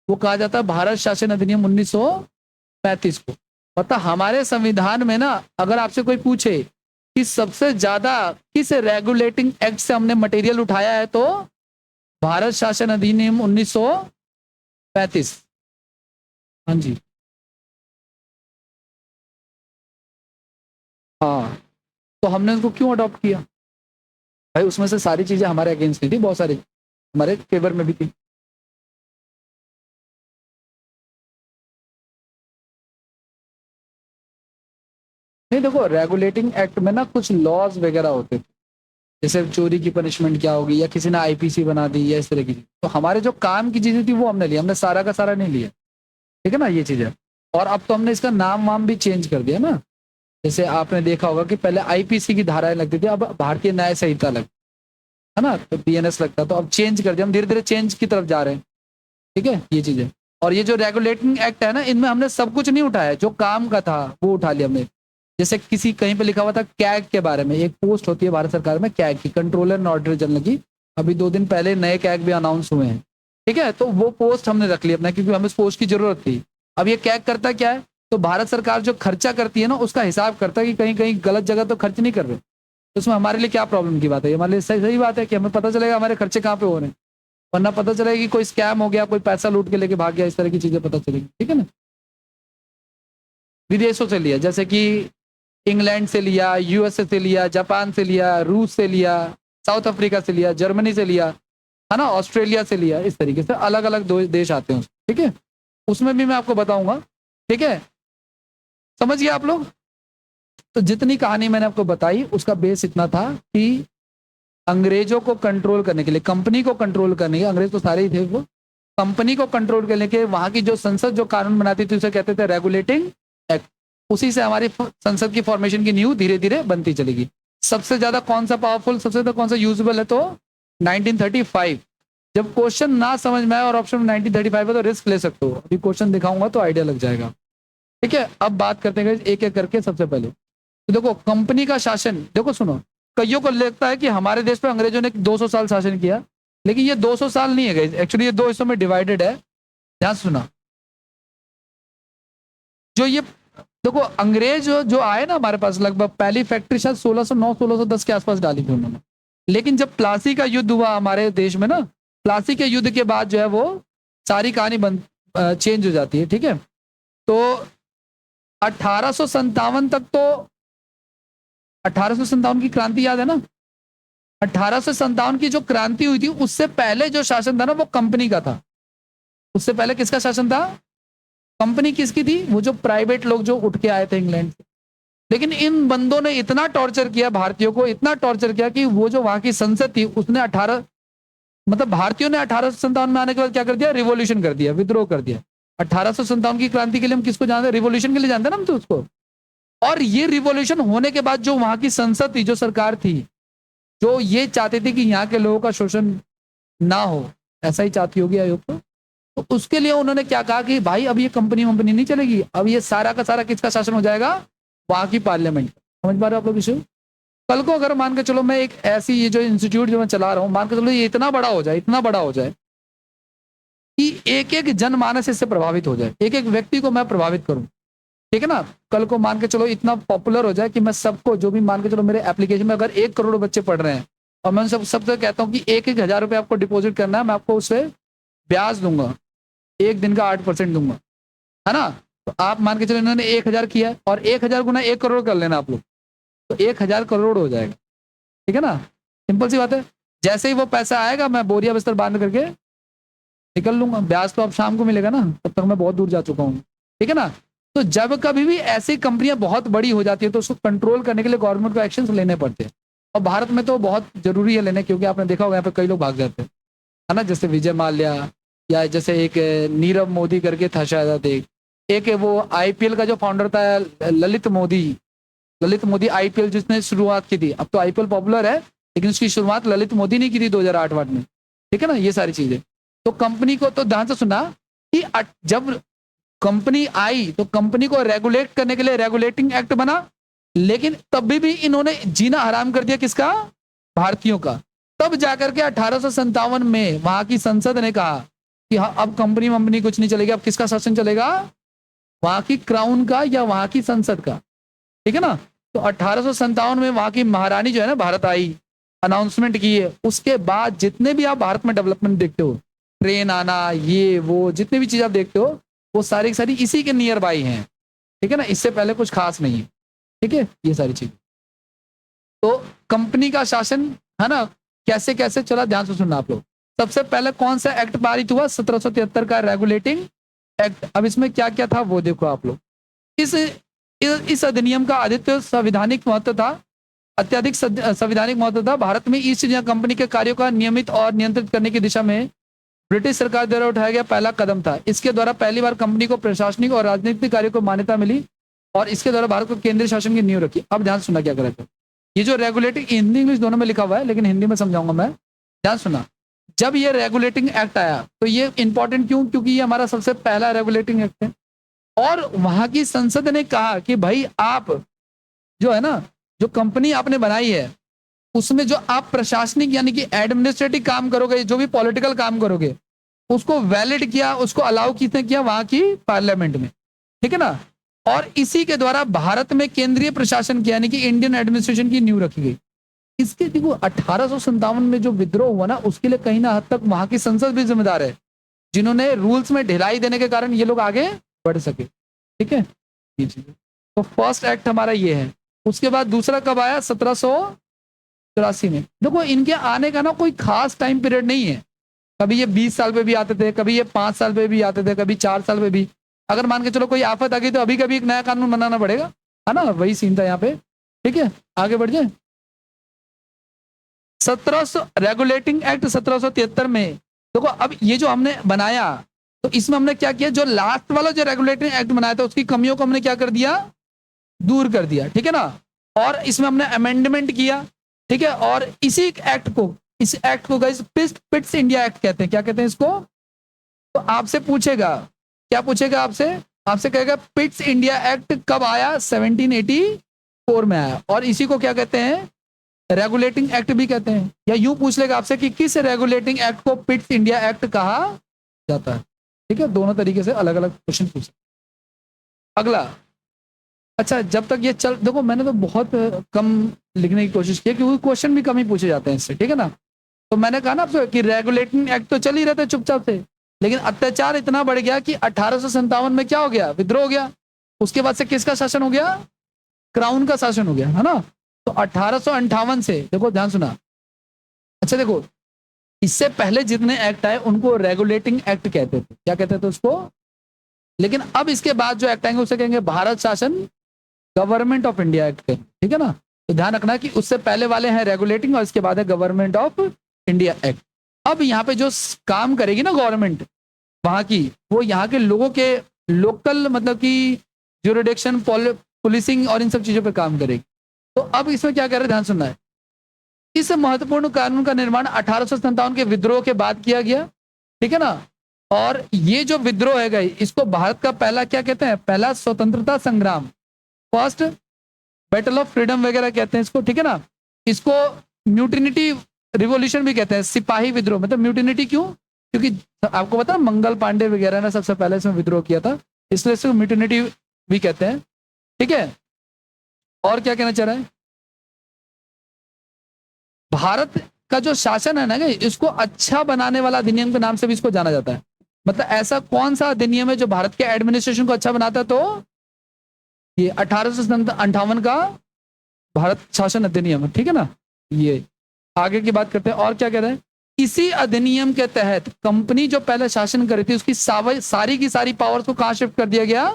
वो कहा जाता है भारत शासन अधिनियम 1935 को। पता हमारे संविधान में ना, अगर आपसे कोई पूछे कि सबसे ज्यादा किस रेगुलेटिंग एक्ट से हमने मटेरियल उठाया है, तो भारत शासन अधिनियम 1935। हाँ जी, हाँ। तो हमने उसको क्यों अडॉप्ट किया? भाई उसमें से सारी चीजें हमारे अगेंस्ट नहीं थी, बहुत सारी हमारे फेवर में भी थी। नहीं देखो, रेगुलेटिंग एक्ट में ना कुछ लॉज वगैरह होते थे, जैसे चोरी की पनिशमेंट क्या होगी, या किसी ने आईपीसी बना दी, या इस तरह की चीज। तो हमारे जो काम की चीजें थी वो हमने लिया, हमने सारा का सारा नहीं लिया, ठीक है ना, ये चीज है। और अब तो हमने इसका नाम वाम भी चेंज कर दिया ना। जैसे आपने देखा होगा कि पहले आईपीसी की धाराएं लगती थी, अब भारतीय न्याय संहिता लग, है ना, तो बीएनएस लगता, तो अब चेंज कर दिया, हम धीरे धीरे चेंज की तरफ जा रहे हैं, ठीक है, ये चीज है। और ये जो रेगुलेटिंग एक्ट है ना, इनमें हमने सब कुछ नहीं उठाया, जो काम का था वो उठा लिया हमने। जैसे किसी कहीं पे लिखा हुआ था कैग के बारे में, एक पोस्ट होती है भारत सरकार में कैग की, कंट्रोलर एंड ऑडिटर जनरल की। अभी 2 दिन पहले नए कैग भी अनाउंस हुए हैं, ठीक है। तो वो पोस्ट हमने रख ली अपना, क्योंकि हमें उस पोस्ट की जरूरत थी। अब ये कैग करता क्या है? तो भारत सरकार जो खर्चा करती है ना, उसका हिसाब करता है कि कहीं कहीं गलत जगह तो खर्च नहीं कर रहे। तो उसमें हमारे लिए क्या प्रॉब्लम की बात है? हमारे लिए सही सही बात है कि हमें पता चलेगा हमारे खर्चे कहाँ पे हो रहे हैं। वरना पता चलेगा कि कोई स्कैम हो गया, कोई पैसा लूट के लेके भाग गया, इस तरह की चीजें पता चलेगी, ठीक है ना। विदेशों से लिया, जैसे कि इंग्लैंड से लिया, यूएसए से लिया, जापान से लिया, रूस से लिया, साउथ अफ्रीका से लिया, जर्मनी से लिया, है ना, ऑस्ट्रेलिया से लिया। इस तरीके से अलग अलग दो देश आते हैं, ठीक है। उसमें भी मैं आपको बताऊंगा, ठीक है। समझ गए आप लोग? तो जितनी कहानी मैंने आपको बताई उसका बेस इतना था कि अंग्रेजों को कंट्रोल करने के लिए, कंपनी को कंट्रोल करने के, अंग्रेज तो सारे ही थे, वो कंपनी को कंट्रोल करने के वहां की जो संसद जो कानून बनाती थी उसे कहते थे रेगुलेटिंग एक्ट। उसी से हमारी संसद की फॉर्मेशन की नींव धीरे धीरे बनती चलेगी। सबसे ज्यादा कौन सा पावरफुल, सबसे ज्यादा कौन सा यूजेबल है? तो 1935। जब क्वेश्चन ना समझ में आए और ऑप्शन 1935 है तो रिस्क ले सकते हो, अभी क्वेश्चन दिखाऊंगा तो आइडिया लग जाएगा, ठीक है। अब बात करते हैं एक एक करके। सबसे पहले तो देखो कंपनी का शासन, देखो सुनो, कईयों को लगता है कि हमारे देश पे अंग्रेजों ने 200 साल शासन किया, लेकिन ये 200 साल नहीं है, एक्चुअली ये दो हिस्सों में डिवाइडेड है। ध्यान सुना, जो ये देखो अंग्रेज जो आए ना हमारे पास, लगभग पहली फैक्ट्री शायद 1609 1610 के आसपास डाली थी उन्होंने। लेकिन जब प्लासी का युद्ध हुआ हमारे देश में ना, प्लासी के युद्ध के बाद जो है वो सारी कहानी बंद, चेंज हो जाती है, ठीक है। तो 1857 तक तो, 1857 की क्रांति याद है ना? 1857 की जो क्रांति हुई थी उससे पहले जो शासन था ना वो कंपनी का था। उससे पहले किसका शासन था? कंपनी किसकी थी? वो जो प्राइवेट लोग जो उठ के आए थे इंग्लैंड से। लेकिन इन बंदों ने इतना टॉर्चर किया भारतीयों को, इतना टॉर्चर किया कि वो जो वहां की संसद थी उसने 18, मतलब भारतीयों ने 1857 में आने के बाद क्या कर दिया? रिवॉल्यूशन कर दिया, विद्रोह कर दिया। 1857 की क्रांति के लिए हम किसको जानते हैं? रिवॉल्यूशन के लिए जानते हैं ना हम तो उसको। और ये रिवॉल्यूशन होने के बाद जो वहां की संसद थी, जो सरकार थी, जो ये चाहती थी कि यहाँ के लोगों का शोषण ना हो, ऐसा ही चाहती होगी आयोग तो उसके लिए उन्होंने क्या कहा कि भाई अब ये कंपनी वंपनी नहीं चलेगी, अब ये सारा का सारा किसका शासन हो जाएगा? वहां की पार्लियामेंट। समझ पा रहे हो आप लोग इसे? कल को अगर मान के चलो मैं एक ऐसी ये जो इंस्टीट्यूट जो मैं चला रहा हूँ, मान के चलो ये इतना बड़ा हो जाए, इतना बड़ा हो जाए कि एक एक जनमानस इससे प्रभावित हो जाए, एक एक व्यक्ति को मैं प्रभावित करूं, ठीक है ना। कल को मान के चलो इतना पॉपुलर हो जाए कि मैं सबको, जो भी मान के चलो मेरे एप्लीकेशन में अगर 1 करोड़ बच्चे पढ़ रहे हैं और मैं सबसे कहता हूँ कि 1,000 रुपये आपको डिपॉजिट करना है, मैं आपको उससे ब्याज दूंगा, एक दिन का 8% दूंगा, है ना। तो आप मान के चलो इन्होंने 1,000 किया है, और 1,000 गुना 1 करोड़ कर लेना आप लोग, तो 1,000 करोड़ हो जाएगा, ठीक है ना। सिंपल सी बात है। जैसे ही वो पैसा आएगा मैं बोरिया बिस्तर बांध करके निकल लूंगा, ब्याज तो अब शाम को मिलेगा ना, तब तक मैं बहुत दूर जा चुका हूँ, ठीक है ना। तो जब कभी भी ऐसी कंपनियां बहुत बड़ी हो जाती है तो उसको कंट्रोल करने के लिए गवर्नमेंट को एक्शन लेने पड़ते हैं, और भारत में तो बहुत जरूरी है लेने, क्योंकि आपने देखा होगा यहाँ पे कई लोग भाग जाते हैं, है ना। जैसे विजय माल्या, या जैसे एक नीरव मोदी करके था शायद, एक वो आईपीएल का जो फाउंडर था ललित मोदी आईपीएल जिसने शुरुआत की थी। अब तो आईपीएल पॉपुलर है, लेकिन उसकी शुरुआत ललित मोदी ने की थी 2008 में, ठीक है ना। ये सारी चीजें तो कंपनी को तो ध्यान से सुना कि जब कंपनी आई तो कंपनी को रेगुलेट करने के लिए रेगुलेटिंग एक्ट बना, लेकिन तब भी इन्होंने जीना हराम कर दिया किसका, भारतीयों का। तब जाकर के 1857 में वहां की संसद ने कहा कि हाँ अब कंपनी कुछ नहीं चलेगी, अब किसका शासन चलेगा, वहां की क्राउन का या वहां की संसद का, ठीक है ना। तो 1857 में वहां की महारानी जो है ना भारत आई, अनाउंसमेंट की है, उसके बाद जितने भी आप भारत में डेवलपमेंट देखते हो, ट्रेन आना, ये वो जितने भी चीज आप देखते हो, वो सारी की सारी इसी के नियर बाई हैं, ठीक है ना। इससे पहले कुछ खास नहीं है, ठीक है, ये सारी चीज। तो कंपनी का शासन, है ना, कैसे कैसे चला, ध्यान से सुनना आप लोग। सबसे पहले कौन सा एक्ट पारित हुआ, 1773 का रेगुलेटिंग एक्ट। अब इसमें क्या क्या था वो देखो आप लोग। इस अधिनियम का अधिक संवैधानिक महत्व था, अत्यधिक संवैधानिक महत्व था। भारत में ईस्ट इंडिया कंपनी के कार्यों का नियमित और नियंत्रित करने की दिशा में ब्रिटिश सरकार द्वारा उठाया गया पहला कदम था। इसके द्वारा पहली बार कंपनी को प्रशासनिक और राजनीतिक कार्यों को मान्यता मिली, और इसके द्वारा भारत को केंद्रीय शासन की नींव रखी। अब ध्यान सुनना क्या कर रहे थे, ये जो रेगुलेटिंग, हिंदी इंग्लिश दोनों में लिखा हुआ है, लेकिन हिंदी में समझाऊंगा मैं, ध्यान सुना। जब ये रेगुलेटिंग एक्ट आया तो ये इंपॉर्टेंट क्यों, क्योंकि ये हमारा सबसे पहला रेगुलेटिंग एक्ट है, और वहां की संसद ने कहा कि भाई आप जो है ना, जो कंपनी आपने बनाई है उसमें जो आप प्रशासनिक यानी कि एडमिनिस्ट्रेटिव काम करोगे, जो भी पॉलिटिकल काम करोगे, उसको वैलिड किया, उसको अलाउ किसने किया, वहां की पार्लियामेंट में, ठीक है ना। और इसी के द्वारा भारत में केंद्रीय प्रशासन की यानी कि इंडियन एडमिनिस्ट्रेशन की नींव रखी गई। इसके देखो 1857 में जो विद्रोह हुआ ना, उसके लिए कहीं ना हद तक वहां की संसद भी जिम्मेदार है, जिन्होंने रूल्स में ढिलाई देने के कारण ये लोग आगे बढ़ सके, ठीक है। तो फर्स्ट एक्ट हमारा ये है। उसके बाद दूसरा कब आया, 1784 में। देखो इनके आने का ना कोई खास टाइम पीरियड नहीं है, कभी ये 20 साल पे भी आते थे, कभी ये 5 साल पे भी आते थे, कभी 4 साल पे भी। अगर मान के चलो कोई आफत आ गई तो अभी कभी एक नया कानून बनाना पड़ेगा, है ना, वही सीन था यहाँ पे, ठीक है। आगे बढ़ जाए। 1700 रेगुलेटिंग एक्ट 1773 में, देखो अब ये जो हमने बनाया तो इसमें हमने क्या किया, जो लास्ट वाला जो रेगुलेटिंग एक्ट बनाया था उसकी कमियों को हमने क्या कर दिया, दूर कर दिया, ठीक है ना। और इसमें हमने अमेंडमेंट किया, ठीक है। और इसी एक्ट को, इस एक्ट को गाइस पिट्स इंडिया एक्ट कहते हैं। क्या कहते हैं इसको, तो आपसे पूछेगा, क्या पूछेगा आपसे, आपसे कहेगा पिट्स इंडिया एक्ट कब आया, 1784 में आया, और इसी को क्या कहते हैं, रेगुलेटिंग एक्ट भी कहते हैं। या यूं पूछ लेगा आपसे कि किस रेगुलेटिंग एक्ट को पिट्स इंडिया एक्ट कहा जाता है, ठीक है। दोनों तरीके से अलग अलग क्वेश्चन पूछे। अगला, अच्छा जब तक ये चल, देखो मैंने तो बहुत कम लिखने की कोशिश की क्योंकि क्वेश्चन भी कम ही पूछे जाते हैं इससे, ठीक है ना। तो मैंने कहा ना आपसे कि रेगुलेटिंग एक्ट तो चल ही रहते चुपचाप से, लेकिन अत्याचार इतना बढ़ गया कि 1857 में क्या हो गया, विद्रोह हो गया। उसके बाद से किसका शासन हो गया, क्राउन का शासन हो गया, है ना। तो 1858 से, देखो ध्यान सुना, अच्छा देखो, इससे पहले जितने एक्ट आए उनको रेगुलेटिंग एक्ट कहते थे, क्या कहते थे उसको। लेकिन अब इसके बाद जो एक्ट आएंगे उसे कहेंगे भारत शासन, गवर्नमेंट ऑफ इंडिया एक्ट, ठीक है ना। तो ध्यान रखना कि उससे पहले वाले हैं रेगुलेटिंग और इसके बाद है गवर्नमेंट ऑफ इंडिया एक्ट। अब यहाँ पे जो काम करेगी ना गवर्नमेंट वहां की, वो यहाँ के लोगों के लोकल मतलब कि ज्यूरिडिक्शन, पुलिसिंग और इन सब चीजों पे काम करेगी। तो अब इसमें क्या कर रहे हैं, ध्यान सुनना है। इस महत्वपूर्ण कानून का निर्माण 1857 के विद्रोह के बाद किया गया, ठीक है ना। और ये जो विद्रोह है गई, इसको भारत का पहला क्या कहते हैं, पहला स्वतंत्रता संग्राम, फर्स्ट बैटल ऑफ फ्रीडम वगैरह कहते हैं इसको, ठीक है ना। इसको म्यूटिनिटी रिवॉल्यूशन भी कहते हैं, सिपाही विद्रोह। मतलब म्यूटिनिटी क्यों, क्योंकि आपको पता है मंगल पांडे वगैरह ने सबसे पहले इसमें विद्रोह किया था, इसलिए इसको म्यूटिनिटी भी कहते हैं, ठीक है। और क्या कहना चाह रहा है, भारत का जो शासन है ना, इसको अच्छा बनाने वाला अधिनियम के नाम से भी इसको जाना जाता है। मतलब ऐसा कौन सा अधिनियम है जो भारत के एडमिनिस्ट्रेशन को अच्छा बनाता है? तो ये 1858 का भारत शासन अधिनियम है, ठीक है ना। ये आगे की बात करते हैं और क्या कह रहे हैं। इसी अधिनियम के तहत कंपनी जो पहले शासन कर रही थी उसकी सारी की सारी पावर्स को कहां शिफ्ट कर दिया गया?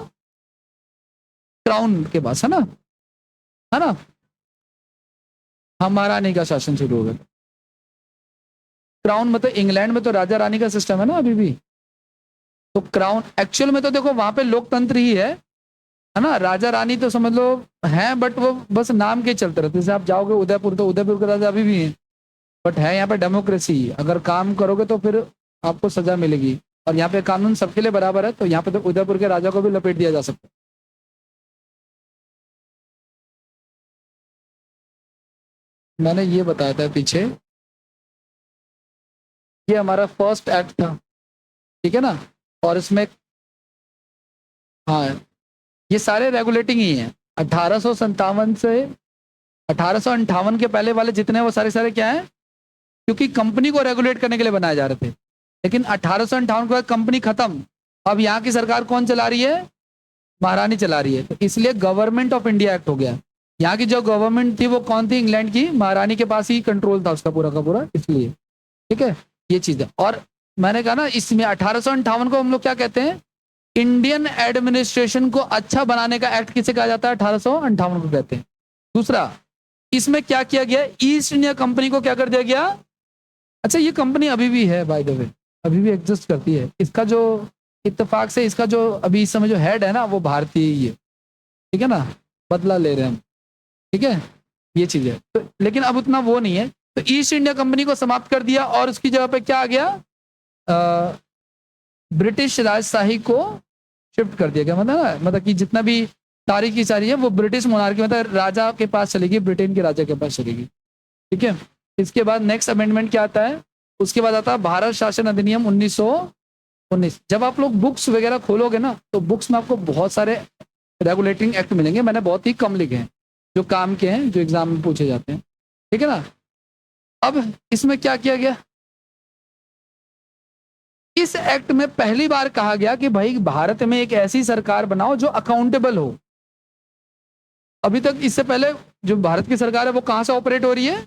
क्राउन के पास, है ना, है ना। हमारा नहीं का शासन शुरू हो गया। क्राउन मतलब इंग्लैंड में तो राजा रानी का सिस्टम है ना अभी भी। तो क्राउन एक्चुअल में तो देखो वहां पे लोकतंत्र ही है ना। राजा रानी तो समझ लो हैं, बट वो बस नाम के चलते रहते। जैसे आप जाओगे उदयपुर तो उदयपुर के राजा अभी भी हैं, बट है यहाँ पे डेमोक्रेसी। अगर काम करोगे तो फिर आपको सजा मिलेगी। और यहाँ पे कानून सबके लिए बराबर है, तो यहाँ पे तो उदयपुर के राजा को भी लपेट दिया जा सकता है। मैंने ये बताया था पीछे, ये हमारा फर्स्ट एक्ट था, ठीक है ना। और इसमें हाँ, ये सारे रेगुलेटिंग ही हैं। 1857 से 1858 के पहले वाले जितने वो सारे सारे क्या है, क्योंकि कंपनी को रेगुलेट करने के लिए बनाए जा रहे थे। लेकिन 1858 के बाद कंपनी खत्म, अब यहाँ की सरकार कौन चला रही है? महारानी चला रही है। तो इसलिए गवर्नमेंट ऑफ इंडिया एक्ट हो गया। यहाँ की जो गवर्नमेंट थी वो कौन थी? इंग्लैंड की महारानी के पास ही कंट्रोल था उसका पूरा का पूरा, इसलिए ठीक है। ये चीज है। और मैंने कहा ना, इसमें 1858 को हम लोग क्या कहते हैं? इंडियन एडमिनिस्ट्रेशन को अच्छा बनाने का एक्ट किसे कहा जाता है? 1858 को कहते हैं। दूसरा, इसमें क्या किया गया? ईस्ट इंडिया कंपनी को क्या कर दिया गया? अच्छा, ये कंपनी अभी भी है बाय द वे, अभी भी एग्जिस्ट करती है। इसका जो इत्तेफाक से इसका जो अभी इस समय जो हेड है ना, वो भारतीय ही है, ठीक है ना। बदला ले रहे हैं हम, ठीक है। ये चीज है तो, लेकिन अब उतना वो नहीं है। तो ईस्ट इंडिया कंपनी को समाप्त कर दिया और उसकी जगह पे क्या आ गया? ब्रिटिश राजशाही को शिफ्ट कर दिया गया। मतलब कि जितना भी तारीख की सारी है वो ब्रिटिश मोनार्की, मतलब राजा के पास चलेगी, ब्रिटेन के राजा के पास चलेगी, ठीक है। इसके बाद नेक्स्ट अमेंडमेंट क्या आता है? उसके बाद आता है भारत शासन अधिनियम 1919। जब आप लोग बुक्स वगैरह खोलोगे ना, तो बुक्स में आपको बहुत सारे रेगुलेटिंग एक्ट मिलेंगे। मैंने बहुत ही कम लिखे हैं जो काम के हैं, जो एग्जाम में पूछे जाते हैं, ठीक है ना। अब इसमें क्या किया गया? इस एक्ट में पहली बार कहा गया कि भाई भारत में एक ऐसी सरकार बनाओ जो अकाउंटेबल हो। अभी तक इससे पहले जो भारत की सरकार है वो कहां से ऑपरेट हो रही है?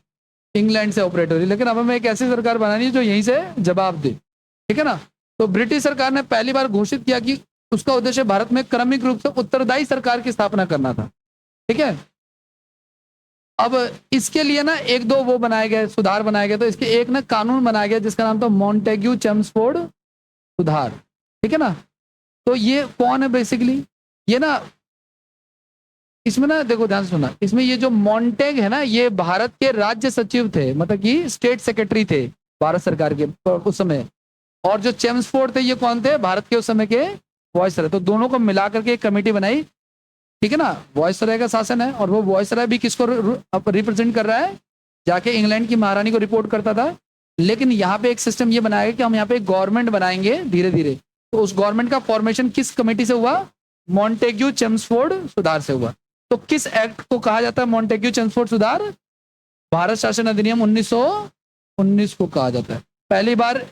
इंग्लैंड से ऑपरेट हो रही है। लेकिन अब हमें एक ऐसी सरकार बनानी है जो यहीं से जवाब दे, ठीक है ना। तो ब्रिटिश सरकार ने पहली बार घोषित किया कि उसका उद्देश्य भारत में क्रमिक रूप से उत्तरदायी सरकार की स्थापना करना था, ठीक है। अब इसके लिए ना एक दो वो बनाए गए, सुधार बनाए गए। तो इसके एक ना कानून बनाया गया जिसका नाम था मॉन्टेग्यू चेम्सफोर्ड सुधार, ठीक है ना। तो ये कौन है बेसिकली? ये ना, इसमें ना देखो ध्यान से सुना, इसमें ये जो मॉन्टेग है ना, ये भारत के राज्य सचिव थे, मतलब कि स्टेट सेक्रेटरी थे भारत सरकार के उस समय। और जो चेम्सफोर्ड थे, ये कौन थे? भारत के उस समय के वॉइसरॉय। तो दोनों को मिला करके एक कमेटी बनाई, ठीक है ना। वॉइसरॉय का शासन है, और वो वॉइसरॉय भी किसको रिप्रेजेंट कर रहा है? जाके इंग्लैंड की महारानी को रिपोर्ट करता था। लेकिन यहाँ पे एक सिस्टम ये बनाया कि हम यहाँ पे गवर्नमेंट बनाएंगे धीरे धीरे। तो उस गवर्नमेंट का फॉर्मेशन किस कमेटी से हुआ? मॉन्टेग्यू चेम्सफोर्ड सुधार से हुआ। तो किस एक्ट को कहा जाता है मॉन्टेग्यू चेम्सफोर्ड सुधार? भारत शासन अधिनियम 1919 को कहा जाता है। पहली बार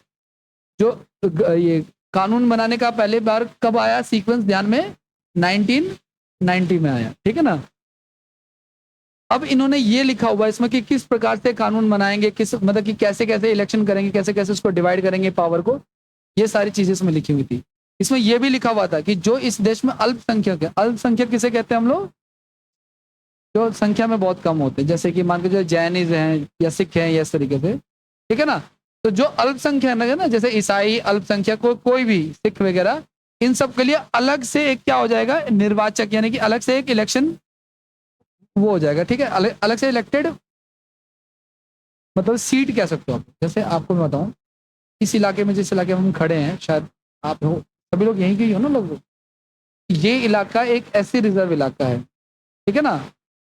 जो ये कानून बनाने का पहली बार कब आया सीक्वेंस ध्यान में? 1990 में आया, ठीक है ना। अब इन्होंने ये लिखा हुआ है इसमें कि किस प्रकार से कानून बनाएंगे, किस मतलब कि कैसे कैसे इलेक्शन करेंगे, कैसे कैसे उसको डिवाइड करेंगे पावर को। ये सारी चीजें इसमें लिखी हुई थी। इसमें यह भी लिखा हुआ था कि जो इस देश में अल्पसंख्यक है, अल्पसंख्यक किसे कहते हैं हम लोग? जो संख्या में बहुत कम होते हैं, जैसे कि मान के जो जैनिज हैं या सिख हैं या इस तरीके से, ठीक है ना। तो जो अल्पसंख्यक है ना, जैसे ईसाई अल्पसंख्यक कोई भी सिख वगैरह, इन सब के लिए अलग से एक क्या हो जाएगा? निर्वाचक, यानी कि अलग से एक इलेक्शन वो हो जाएगा, ठीक है। अलग से इलेक्टेड, मतलब सीट कह सकते हो आप। जैसे आपको मैं बताऊं, इस इलाके में, जिस इलाके में हम खड़े हैं, शायद आप हो सभी लोग यहीं के ही हो ना लोग। ये इलाका एक ऐसी रिजर्व इलाका है, ठीक है ना,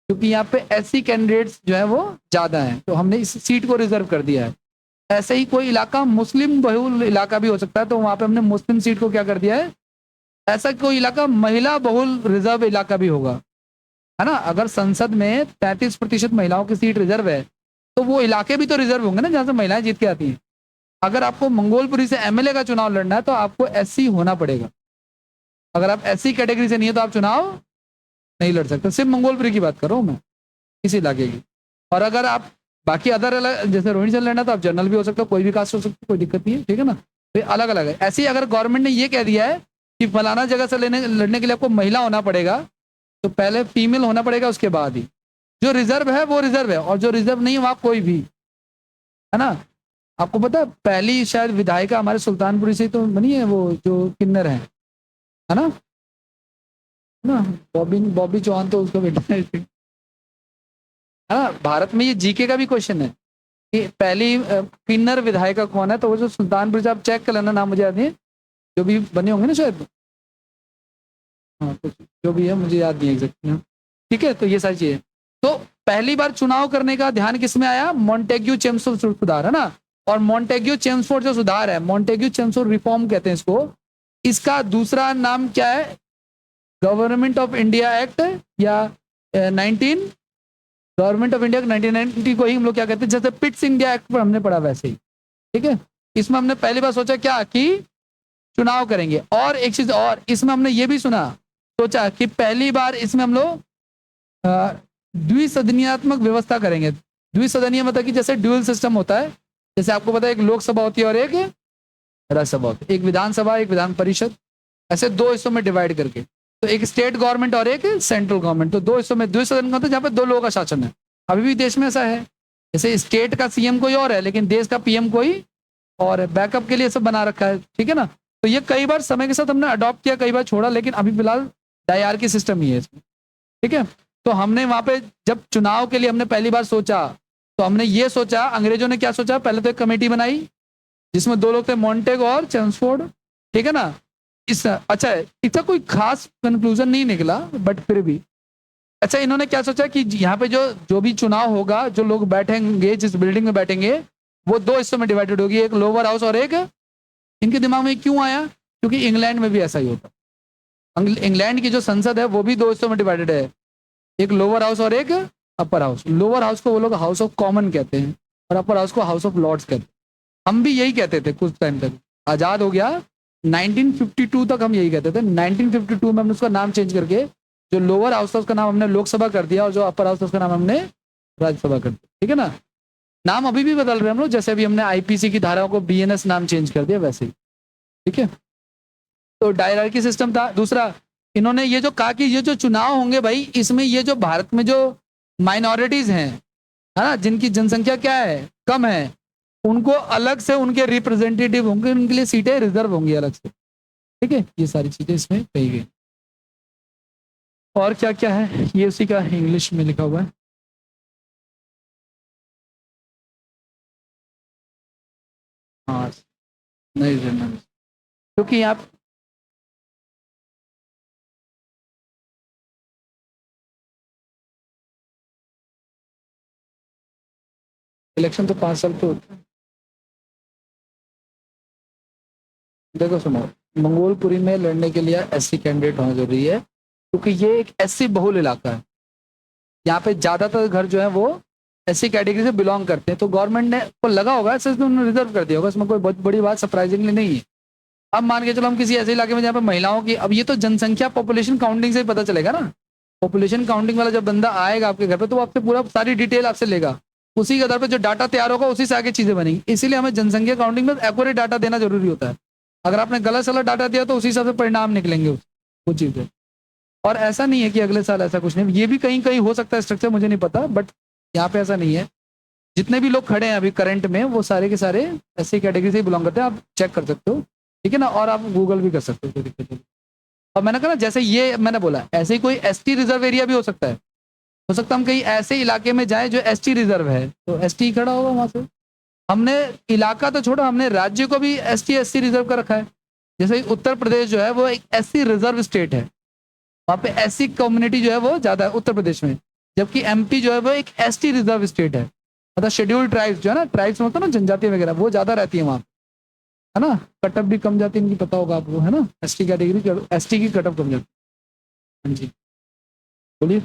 क्योंकि यहाँ पे ऐसी कैंडिडेट्स जो है वो ज्यादा हैं, तो हमने इस सीट को रिजर्व कर दिया है। ऐसे ही कोई इलाका मुस्लिम बहुल इलाका भी हो सकता है, तो वहां पे हमने मुस्लिम सीट को क्या कर दिया है। ऐसा कोई इलाका महिला बहुल रिजर्व इलाका भी होगा, है ना। अगर संसद में 33% महिलाओं की सीट रिजर्व है, तो वो इलाके भी तो रिजर्व होंगे ना जहाँ से महिलाएं जीत के आती हैं। अगर आपको मंगोलपुरी से एमएलए का चुनाव लड़ना है तो आपको एससी होना पड़ेगा। अगर आप एससी कैटेगरी से नहीं है तो आप चुनाव नहीं लड़ सकते। सिर्फ मंगोलपुरी की बात कर रहा हूँ मैं, इस इलाके की। और अगर आप बाकी अदर जैसे रोहिणी से लड़ना तो आप जनरल भी हो सकते हो, कोई भी कास्ट हो सकती है, कोई दिक्कत नहीं है, ठीक है ना। तो अलग अलग है। ऐसे ही अगर गवर्नमेंट ने ये कह दिया है कि फलाना जगह से लड़ने के लिए आपको महिला होना पड़ेगा, तो पहले फीमेल होना पड़ेगा, उसके बाद ही जो रिजर्व है वो रिजर्व है, और जो रिजर्व नहीं है वहां कोई भी, है ना। आपको पता है पहली शायद विधायिका हमारे सुल्तानपुरी से तो बनी है, वो जो किन्नर है ना, ना बॉबी बॉबी चौहान तो उसका बेटा है। हाँ, भारत में ये जीके का भी क्वेश्चन है कि पहली किन्नर विधायिका कौन है, तो वो जो सुल्तानपुर से आप चेक कर लेना, नाम मुझे याद नहीं है, जो भी बने होंगे ना शायद, हाँ कुछ जो भी है मुझे याद नहीं है एग्जैक्टली। ठीक है, तो ये सारी चीजें। तो पहली बार चुनाव करने का ध्यान किसमें आया, मॉन्टेग्यू चेम्सफोर्ड सुधार, है ना। और मॉन्टेग्यू चेम्सफोर्ड जो सुधार है, मॉन्टेग्यू चेम्सफोर्ड रिफॉर्म कहते हैं इसको। इसका दूसरा नाम क्या है, गवर्नमेंट ऑफ इंडिया एक्ट, या 19 गवर्नमेंट ऑफ इंडिया 1990 को ही हम लोग क्या कहते हैं, जैसे पिट्स इंडिया एक्ट पर हमने पढ़ा वैसे ही। ठीक है, इसमें हमने पहली बार सोचा क्या कि चुनाव करेंगे। और एक चीज और, इसमें हमने ये भी सोचा कि पहली बार इसमें हम लोग द्विसदनीयात्मक व्यवस्था करेंगे। द्विसदनीय मतलब कि जैसे ड्यूअल सिस्टम होता है, जैसे आपको पता है एक लोकसभा होती है और एक राज्यसभा होती है, एक विधानसभा एक विधान परिषद, ऐसे दो हिस्सों में डिवाइड करके। तो एक स्टेट गवर्नमेंट और एक सेंट्रल गवर्नमेंट, तो दो हिस्सों में द्विसदन का, तो जहाँ पे दो लोगों का शासन है। अभी भी देश में ऐसा है, जैसे स्टेट का सीएम कोई और है लेकिन देश का पीएम कोई और बैकअप के लिए सब बना रखा है, ठीक है ना। तो ये कई बार समय के साथ हमने अडॉप्ट किया, कई बार छोड़ा, लेकिन अभी फिलहाल डायआरकी सिस्टम ही है इसमें। ठीक है, तो हमने वहां पे जब चुनाव के लिए हमने पहली बार सोचा, तो हमने ये सोचा, अंग्रेजों ने क्या सोचा, पहले तो एक कमेटी बनाई जिसमें दो लोग थे, मॉन्टेग और चेम्सफोर्ड, ठीक है ना। अच्छा इसका कोई खास कंक्लूजन नहीं निकला, बट फिर भी अच्छा इन्होंने क्या सोचा कि यहाँ पे जो जो भी चुनाव होगा, जो लोग बैठेंगे जिस बिल्डिंग में बैठेंगे, वो दो हिस्सों में डिवाइडेड होगी, एक लोअर हाउस और एक, इनके दिमाग में क्यों आया, क्योंकि इंग्लैंड में भी ऐसा ही होता। इंग्लैंड की जो संसद है वो भी दो हिस्सों में डिवाइडेड है, एक लोअर हाउस और एक अपर हाउस। लोअर हाउस को वो लोग हाउस ऑफ कॉमन कहते हैं और अपर हाउस को हाउस ऑफ लॉर्ड्स कहते हैं। हम भी यही कहते थे कुछ टाइम तक, आजाद हो गया 1952 तक हम यही कहते थे। 1952 में हमने उसका नाम चेंज करके जो लोअर हाउस था उसका नाम हमने लोकसभा कर दिया, और जो अपर हाउस था उसका नाम हमने राज्यसभा कर दिया, ठीक है ना। नाम अभी भी बदल रहे हैं हम लोग, जैसे अभी हमने आईपीसी की धाराओं को बीएनएस नाम चेंज कर दिया वैसे ही, ठीक है। तो डायरार्की सिस्टम था। दूसरा, इन्होंने ये जो कहा कि ये जो चुनाव होंगे भाई, इसमें ये जो भारत में जो माइनॉरिटीज हैं, है ना, जिनकी जनसंख्या क्या है, कम है, उनको अलग से उनके रिप्रेजेंटेटिव होंगे, उनके लिए सीटें रिजर्व होंगी अलग से, ठीक है। ये सारी चीजें इसमें कही गई। और क्या क्या है ये उसी का इंग्लिश में लिखा हुआ है। हाँ, नहीं जनरल, क्योंकि आप इलेक्शन तो 5 साल तो होता है। देखो सुनो, मंगोलपुरी में लड़ने के लिए एससी कैंडिडेट होना जरूरी है, क्योंकि ये एक एससी बहुल इलाका है। यहाँ पे ज्यादातर घर जो है वो एससी कैटेगरी से बिलोंग करते हैं, तो गवर्नमेंट ने को लगा होगा ऐसे, उन्होंने रिजर्व कर दिया होगा, इसमें कोई बहुत बड़ी बात सरप्राइजिंगली नहीं है। अब मान के चलो हम किसी ऐसे इलाके में जहाँ पे महिलाओं की, अब ये तो जनसंख्या पॉपुलेशन काउंटिंग से ही पता चलेगा ना। पॉपुलेशन काउंटिंग वाला जब बंदा आएगा आपके घर पे, तो वो आपसे पूरा सारी डिटेल आपसे लेगा, उसी के आधार पर जो डाटा तैयार होगा उसी से आगे चीजें बनेंगी। इसीलिए हमें जनसंख्या काउंटिंग में एक्यूरेट डाटा देना जरूरी होता है। अगर आपने गलत सलत डाटा दिया तो उसी हिसाब से परिणाम निकलेंगे वो चीजें। और ऐसा नहीं है कि अगले साल ऐसा कुछ नहीं, ये भी कहीं कहीं हो सकता है स्ट्रक्चर, मुझे नहीं पता, बट यहाँ पे ऐसा नहीं है। जितने भी लोग खड़े हैं अभी करंट में, वो सारे के सारे ऐसी कैटेगरी से बिलोंग करते हैं, आप चेक कर सकते हो, ठीक है ना। और आप गूगल भी कर सकते हो, कोई दिक्कत नहीं। और मैंने कहा ना, जैसे ये मैंने बोला, ऐसे ही कोई एसटी रिजर्व एरिया भी हो सकता है। हो सकता है हम कहीं ऐसे इलाके में जाए जो एसटी रिजर्व है, तो एसटी खड़ा होगा वहां से। हमने इलाका तो छोड़ा, हमने राज्य को भी एसटी एससी रिजर्व कर रखा है। जैसे उत्तर प्रदेश जो है वो एक एससी रिजर्व स्टेट है, वहाँ पे एससी कम्युनिटी जो है वो ज्यादा है उत्तर प्रदेश में। जबकि एमपी जो है वो एक एसटी रिजर्व स्टेट है, मतलब शेड्यूल्ड ट्राइब्स जो है ना, ट्राइब्स में होता है ना जनजाति वगैरह, वो ज्यादा रहती है वहाँ, है ना। कटअप भी कम जाती है इनकी, पता होगा आपको, है ना। एसटी कैटेगरी, एसटी की कटअप कम जाती है। हाँ जी, बोलिए।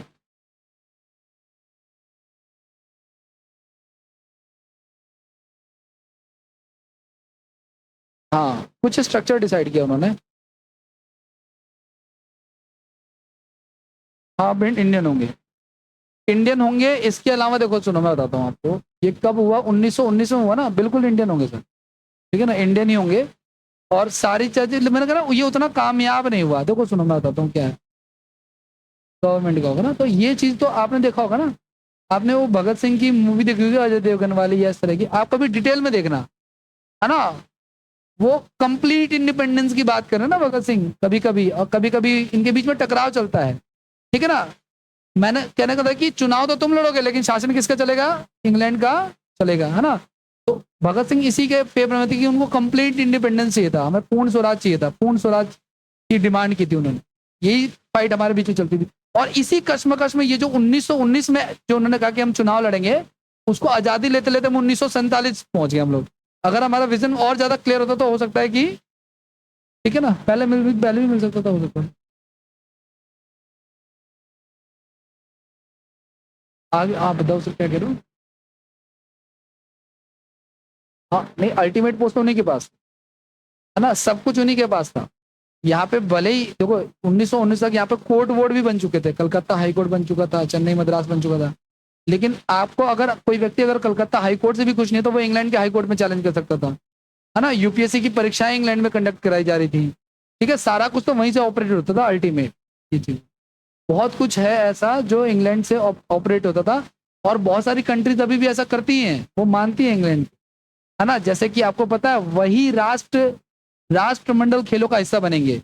हाँ, कुछ स्ट्रक्चर डिसाइड किया उन्होंने। हाँ, ब्रिट इंडियन होंगे, इंडियन होंगे। इसके अलावा देखो, सुनो मैं बताता हूँ आपको, ये कब हुआ, 1919 में हुआ ना, बिल्कुल इंडियन होंगे सर, ठीक है ना, इंडियन ही होंगे। और सारी चीजें मैंने कहा ना, ये उतना कामयाब नहीं हुआ। देखो सुनो मैं बताता हूँ क्या है, गवर्नमेंट का होगा ना, तो ये चीज तो आपने देखा होगा ना, आपने वो भगत सिंह की मूवी देखी होगी, अजय देवगन वाली या इस तरह की, आप कभी डिटेल में देखना, है ना। वो कंप्लीट इंडिपेंडेंस की बात कर रहे हैं ना भगत सिंह, कभी कभी, और कभी कभी इनके बीच में टकराव चलता है, ठीक है ना। मैंने कहने का था कि चुनाव तो तुम लड़ोगे, लेकिन शासन किसका चलेगा, इंग्लैंड का चलेगा, है ना। तो भगत सिंह इसी के फेवर में थे कि उनको कंप्लीट इंडिपेंडेंस चाहिए था, हमें पूर्ण स्वराज चाहिए था, पूर्ण स्वराज की डिमांड की थी उन्होंने। यही फाइट हमारे बीच में चलती थी। और इसी कश्मकश में ये जो 1919 में जो उन्होंने कहा कि हम चुनाव लड़ेंगे, उसको आजादी लेते लेते हम 1947 पहुंच गए हम लोग। अगर हमारा विजन और ज्यादा क्लियर होता तो हो सकता है कि, ठीक है ना, पहले भी मिल सकता था, हो सकता है। आगे आप बताओ सर, क्या कह रहे हो। हाँ नहीं, अल्टीमेट पोस्ट तो उन्हीं के पास, है ना, सब कुछ उन्हीं के पास था। यहाँ पे भले ही देखो, 1919 तक यहाँ पे कोर्ट वोर्ड भी बन चुके थे, कलकत्ता हाई कोर्ट बन चुका था, चेन्नई मद्रास बन चुका था। लेकिन आपको अगर कोई व्यक्ति अगर कलकत्ता हाई कोर्ट से भी कुछ नहीं है, तो वो इंग्लैंड के हाई कोर्ट में चैलेंज कर सकता था, है ना। यूपीएससी की परीक्षाएं इंग्लैंड में कंडक्ट कराई जा रही थी, ठीक है, सारा कुछ तो वहीं से ऑपरेट होता था अल्टीमेट। ये चीज, बहुत कुछ है ऐसा जो इंग्लैंड से ऑपरेट होता था। और बहुत सारी कंट्रीज अभी भी ऐसा करती हैं, वो मानती है इंग्लैंड, है ना। जैसे कि आपको पता है, वही राष्ट्रमंडल खेलों का हिस्सा बनेंगे,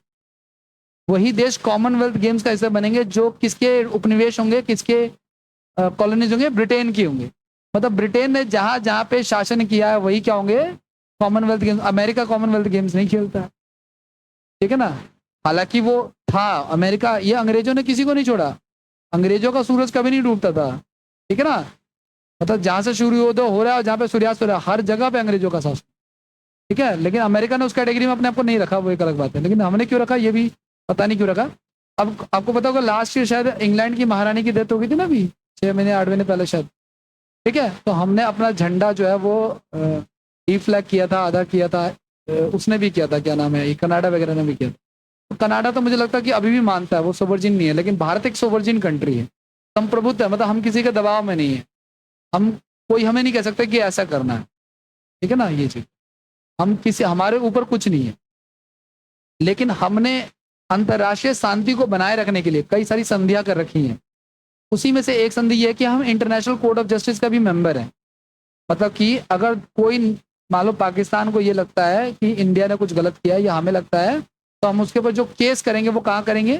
वही देश कॉमनवेल्थ गेम्स का हिस्सा बनेंगे, जो किसके उपनिवेश होंगे, किसके कॉलोनीज होंगे, ब्रिटेन की होंगे। मतलब ब्रिटेन ने जहां जहां पे शासन किया है, वही क्या होंगे, Commonwealth games. America Commonwealth games नहीं खेलता, ठीक है ना। हालांकि वो था अमेरिका, ये अंग्रेजों ने किसी को नहीं छोड़ा, अंग्रेजों का सूरज कभी नहीं डूबता था, ठीक है ना। मतलब जहां से सूर्योदय हो रहा है और जहां पे सूर्यास्त हो रहा है, हर जगह पे अंग्रेजों का शासन, ठीक है। लेकिन अमेरिका ने उस कैटेगरी में अपने आप को नहीं रखा, वो एक अलग बात है, लेकिन हमने क्यों रखा ये भी पता नहीं क्यों रखा। अब आपको पता होगा, लास्ट ईयर शायद इंग्लैंड की महारानी की डेथ हो गई थी ना, अभी 6 महीने 8 महीने पहले शायद, ठीक है। तो हमने अपना झंडा जो है वो फ्लैग किया था, आधा किया था, उसने भी किया था, क्या नाम है, ये कनाडा वगैरह ने भी किया था। तो कनाडा तो मुझे लगता है कि अभी भी मानता है, वो सोवर्जिन नहीं है, लेकिन भारत एक सोवर्जिन कंट्री है, संप्रभुत्व है, मतलब हम किसी के दबाव में नहीं है। हम, कोई हमें नहीं कह सकता कि ऐसा करना है, ठीक है ना, ये चीज। हम किसी, हमारे ऊपर कुछ नहीं है, लेकिन हमने अंतर्राष्ट्रीय शांति को बनाए रखने के लिए कई सारी संधियां कर रखी हैं। उसी में से एक संधि ये है कि हम इंटरनेशनल कोर्ट ऑफ जस्टिस का भी मेंबर हैं। मतलब कि अगर कोई, मान लो पाकिस्तान को ये लगता है कि इंडिया ने कुछ गलत किया है, या हमें लगता है, तो हम उसके ऊपर जो केस करेंगे वो कहाँ करेंगे,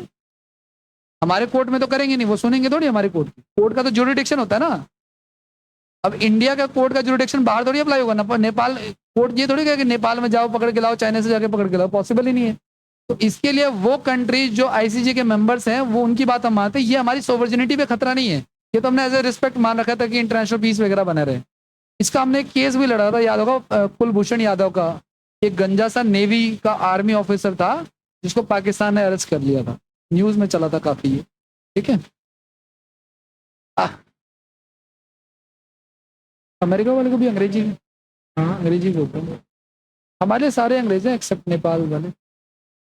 हमारे कोर्ट में तो करेंगे नहीं, वो सुनेंगे थोड़ी हमारी कोर्ट की। कोर्ट का तो ज्यूरिडिक्शन होता है ना। अब इंडिया का कोर्ट का ज्यूरिडिक्शन बाहर थोड़ी अप्लाई होगा ना, नेपाल कोर्ट ये थोड़ी कहेगा कि नेपाल में जाओ पकड़ के लाओ, चाइना से जाके पकड़ के लाओ, पॉसिबल ही नहीं है। तो इसके लिए वो कंट्री जो आईसीजे के मेंबर्स हैं, वो उनकी बात हम मानते हैं, ये हमारी सोवर्जिनिटी पे खतरा नहीं है। ये तो हमने एज ए रिस्पेक्ट मान रखा था कि इंटरनेशनल पीस वगैरह बने रहे। इसका हमने एक केस भी लड़ा था, याद होगा, कुलभूषण यादव का, एक गंजा सा नेवी का आर्मी ऑफिसर था, जिसको पाकिस्तान ने अरेस्ट कर लिया था, न्यूज में चला था काफी ये, ठीक है। अमेरिका वाले को भी अंग्रेजी, हाँ अंग्रेजी बोलते हैं, हमारे सारे अंग्रेज हैं एक्सेप्ट नेपाल वाले,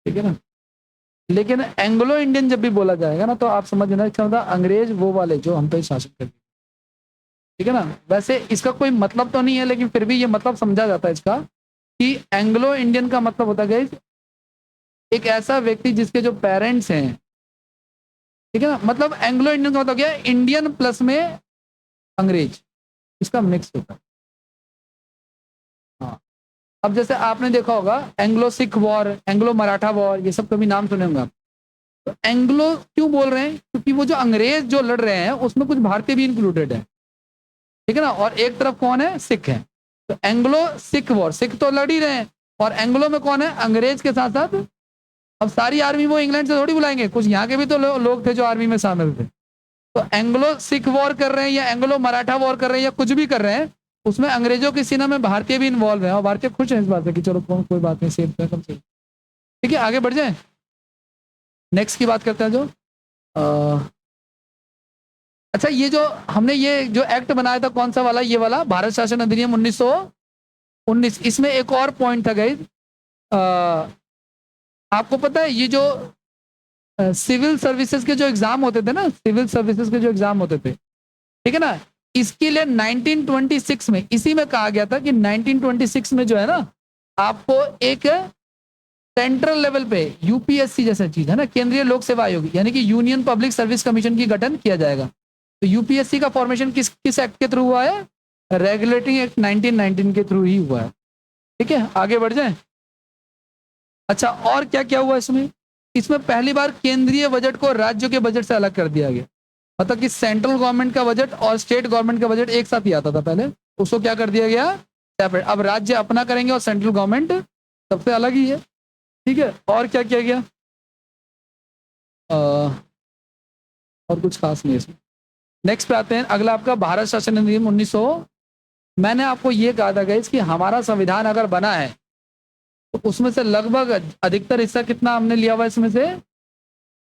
ठीक है ना। लेकिन एंग्लो इंडियन जब भी बोला जाएगा ना, तो आप समझना इसका मतलब अंग्रेज वो वाले जो हम पे शासन करते, ठीक है ना। वैसे इसका कोई मतलब तो नहीं है, लेकिन फिर भी ये मतलब समझा जाता है इसका, कि एंग्लो इंडियन का मतलब होता है एक ऐसा व्यक्ति जिसके जो पेरेंट्स हैं, ठीक है ना, मतलब एंग्लो इंडियन का मतलब क्या है, इंडियन प्लस में अंग्रेज, इसका मिक्स होता है। हाँ, अब जैसे आपने देखा होगा Anglo Sikh war, Anglo Maratha war, ये सब कभी नाम सुने होंगे आप। तो एंग्लो क्यों बोल रहे हैं, क्योंकि वो जो अंग्रेज जो लड़ रहे हैं उसमें कुछ भारतीय भी इंक्लूडेड है, ठीक है ना। और एक तरफ कौन है, सिख है। तो एंग्लो सिख वॉर, सिख तो लड़ ही रहे हैं, और एंग्लो में कौन है, अंग्रेज के साथ साथ। अब सारी आर्मी वो इंग्लैंड से थोड़ी बुलाएंगे, कुछ यहाँ के भी तो लोग थे जो आर्मी में शामिल थे। तो एंग्लो सिख वॉर कर रहे हैं, या एंग्लो मराठा वॉर कर रहे हैं, या कुछ भी कर रहे हैं, उसमें अंग्रेजों की सेना में भारतीय भी इन्वॉल्व है, और भारतीय खुश है इस बात से कि चलो कोई बात नहीं, सेफ है कम से। ठीक है, आगे बढ़ जाए, नेक्स्ट की बात करते हैं जो अच्छा, ये जो हमने ये जो एक्ट बनाया था, कौन सा वाला, ये वाला भारत शासन अधिनियम 1919, इसमें एक और पॉइंट था गाइस, आपको पता है ये जो सिविल सर्विसेज के जो एग्जाम होते थे ना, सिविल सर्विसेज के जो एग्जाम होते थे, ठीक है ना, इसके लिए 1926 में इसी में कहा गया था कि 1926 में जो है ना, आपको एक सेंट्रल लेवल पे यूपीएससी जैसा चीज है ना, केंद्रीय लोक सेवा आयोग, यानी कि यूनियन पब्लिक सर्विस कमीशन की गठन किया जाएगा। तो यूपीएससी का फॉर्मेशन किस किस एक्ट के थ्रू हुआ है? रेगुलेटिंग एक्ट 1919 के थ्रू ही हुआ है। ठीक है, आगे बढ़ जाए। अच्छा, और क्या क्या हुआ इसमें? इसमें पहली बार केंद्रीय बजट को राज्यों के बजट से अलग कर दिया गया। मतलब कि सेंट्रल गवर्नमेंट का बजट और स्टेट गवर्नमेंट का बजट एक साथ ही आता था पहले, उसको क्या कर दिया गया? सेपरेट। अब राज्य अपना करेंगे और सेंट्रल गवर्नमेंट सबसे अलग ही है। ठीक है, और क्या किया गया? और कुछ खास नहीं है इसमें। नेक्स्ट पे आते हैं, अगला आपका भारत शासन अधिनियम 1900। मैंने आपको ये कहा था गाइस कि हमारा संविधान अगर बना है तो उसमें से लगभग अधिकतर हिस्सा कितना हमने लिया हुआ है इसमें से?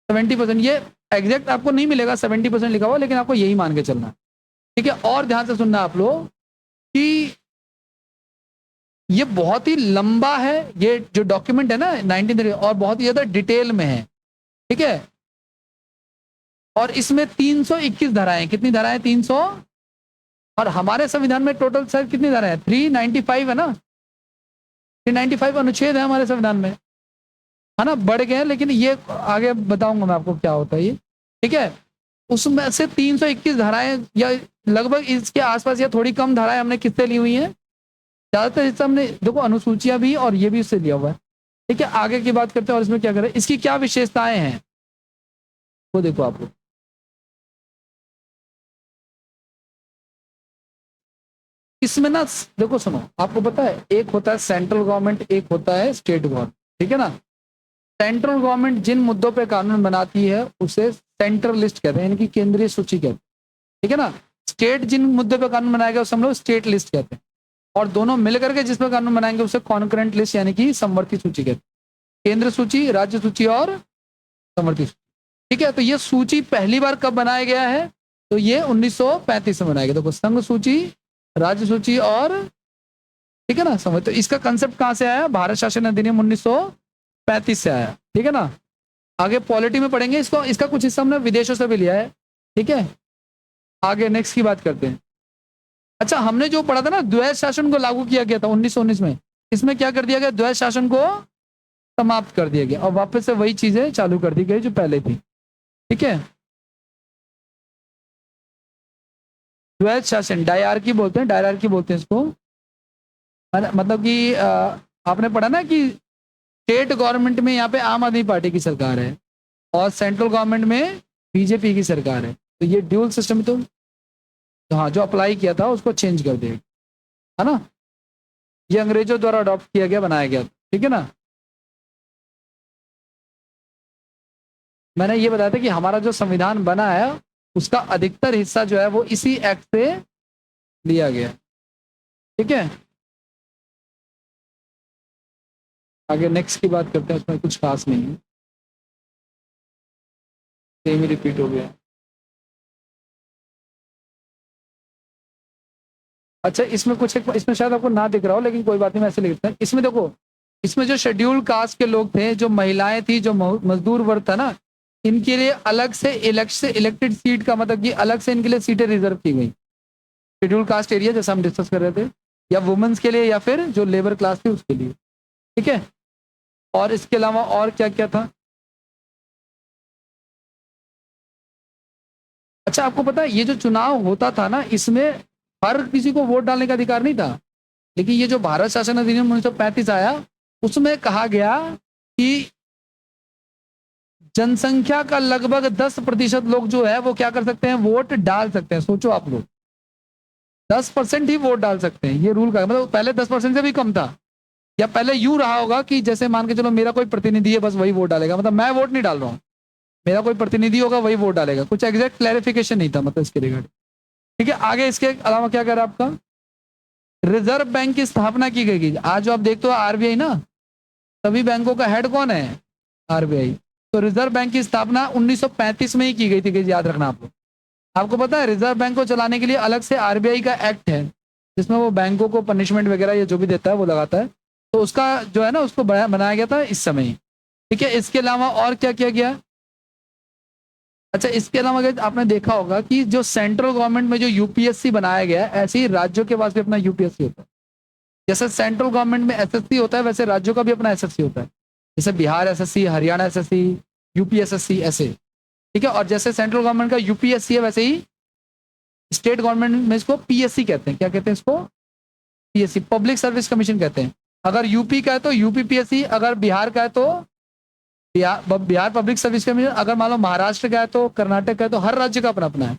70%। ये एग्जैक्ट आपको नहीं मिलेगा 70% लिखा हुआ, लेकिन आपको यही मान के चलना। ठीक है, और ध्यान से सुनना आप लोग कि ये बहुत ही लंबा है, ये जो डॉक्यूमेंट है ना 1930, और बहुत ही ज्यादा डिटेल में है। ठीक है, और इसमें 321 धाराएं। कितनी धाराएं? 300। और हमारे संविधान में टोटल सर कितनी धाराएं? 395 है ना, 395 अनुच्छेद है हमारे संविधान में, है ना। बढ़ गए, लेकिन ये आगे बताऊंगा मैं आपको क्या होता है ये। ठीक है, उसमें से 321 धाराएं या लगभग इसके आसपास या थोड़ी कम धाराएं हमने किससे ली हुई हैं? ज्यादातर हिस्सा हमने देखो अनुसूचियां भी और ये भी उससे लिया हुआ है। ठीक है, आगे की बात करते हैं और इसमें क्या करें, इसकी क्या विशेषताएं हैं वो देखो आप लोग। इसमें ना देखो सुनो, आपको पता है एक होता है सेंट्रल गवर्नमेंट, एक होता है स्टेट गवर्नमेंट। ठीक है ना, सेंट्रल गवर्नमेंट जिन मुद्दों पे कानून बनाती है उसे सेंट्रल लिस्ट कहते हैं, यानी कि केंद्रीय सूची कहते हैं। ठीक है ना, स्टेट जिन मुद्दों पे कानून बनाएगा उसे हम लोग स्टेट लिस्ट कहते हैं, और दोनों मिलकर के जिसमें कानून बनाएंगे उसे कॉन्करेंट लिस्ट यानी कि समवर्ती सूची कहते हैं। केंद्र सूची, राज्य सूची और समवर्ती सूची। ठीक है, तो ये सूची पहली बार कब बनाया गया है? तो ये 1935 में बनाया गया। देखो, संघ सूची, राज्य सूची और, ठीक है ना, समझ। तो इसका कंसेप्ट कहां से आया? भारत शासन अधिनियम 1935 से आया। ठीक है ना, आगे पॉलिटी में पढ़ेंगे इसको, इसका कुछ हिस्सा हमने विदेशों से भी लिया है। ठीक है, आगे नेक्स्ट की बात करते हैं। अच्छा, हमने जो पढ़ा था ना, द्वैध शासन को लागू किया गया था 1919 में, इसमें क्या कर दिया गया? द्वैध शासन को समाप्त कर दिया गया और वापस से वही चीजें चालू कर दी गई जो पहले थी। ठीक है, द्वैध शासन, डायरार्की बोलते हैं, डायरार्की बोलते हैं इसको। मतलब कि आपने पढ़ा ना कि स्टेट गवर्नमेंट में यहाँ पे आम आदमी पार्टी की सरकार है और सेंट्रल गवर्नमेंट में बीजेपी की सरकार है, तो ये ड्यूल सिस्टम तो हाँ, जो अप्लाई किया था उसको चेंज कर दिया, है ना। ये अंग्रेजों द्वारा अडॉप्ट किया गया, बनाया गया। ठीक है ना, मैंने ये बताया था कि हमारा जो संविधान बना है उसका अधिकतर हिस्सा जो है वो इसी एक्ट से लिया गया। ठीक है, आगे नेक्स्ट की बात करते हैं, उसमें कुछ खास नहीं है, सेम ही रिपीट हो गया। अच्छा, इसमें कुछ इसमें शायद आपको ना दिख रहा हो, लेकिन कोई बात नहीं, मैं ऐसे लिखता हूँ। इसमें देखो, इसमें जो शेड्यूल कास्ट के लोग थे, जो महिलाएं थी, जो मजदूर वर्ग था ना, इनके लिए अलग से इलेक्टेड सीट का मतलब कि अलग से इनके लिए सीटें रिजर्व की गई। शेड्यूल कास्ट एरिया जैसा हम डिस्कस कर रहे थे, या वुमेन्स के लिए या फिर जो लेबर क्लास थी उसके लिए। ठीक है, और इसके अलावा और क्या क्या था? अच्छा, आपको पता है ये जो चुनाव होता था ना, इसमें हर किसी को वोट डालने का अधिकार नहीं था, लेकिन ये जो भारत शासन अधिनियम 1935 आया उसमें कहा गया कि जनसंख्या का लगभग 10% लोग जो है वो क्या कर सकते हैं? वोट डाल सकते हैं। सोचो आप लोग, 10% ही वोट डाल सकते हैं, ये रूल का मतलब पहले 10% से भी कम था। या पहले यूं रहा होगा कि जैसे मान के चलो मेरा कोई प्रतिनिधि है, बस वही वोट डालेगा, मतलब मैं वोट नहीं डाल रहा हूँ, मेरा कोई प्रतिनिधि होगा वही वोट डालेगा। कुछ एग्जैक्ट क्लैरिफिकेशन नहीं था मतलब इसके रिगार्डिंग। ठीक है, आगे इसके अलावा क्या कर आपका? रिजर्व बैंक की स्थापना की गई। आज जो आप देखते हो आरबीआई ना, सभी बैंकों का हेड कौन है? आरबीआई। तो रिजर्व बैंक की स्थापना 1935 में ही की गई थी, याद रखना आप लोग। आपको पता है रिजर्व बैंक को चलाने के लिए अलग से आरबीआई का एक्ट है, जिसमें वो बैंकों को पनिशमेंट वगैरह ये जो भी देता है वो लगाता है। तो उसका जो है ना उसको बनाया गया था इस समय। ठीक है, इसके अलावा और क्या किया गया? अच्छा, इसके अलावा अगर आपने देखा होगा कि जो सेंट्रल गवर्नमेंट में जो यूपीएससी बनाया गया है, ऐसे ही राज्यों के पास भी अपना यूपीएससी होता है। जैसे सेंट्रल गवर्नमेंट में एसएससी होता है, वैसे राज्यों का भी अपना एसएससी होता है। जैसे Bihar SSC, Haryana SSC, UP SSC, ऐसे। ठीक है, और जैसे सेंट्रल गवर्नमेंट का यूपीएससी है, वैसे ही स्टेट गवर्नमेंट में इसको पीएससी कहते हैं। क्या कहते हैं इसको? पीएससी, पब्लिक सर्विस कमीशन कहते हैं। अगर यूपी का है तो यूपी पीएससी, अगर बिहार का है तो बिहार पब्लिक सर्विस कमीशन, अगर मान लो महाराष्ट्र का है तो कर्नाटक का है, तो हर राज्य का अपना अपना है।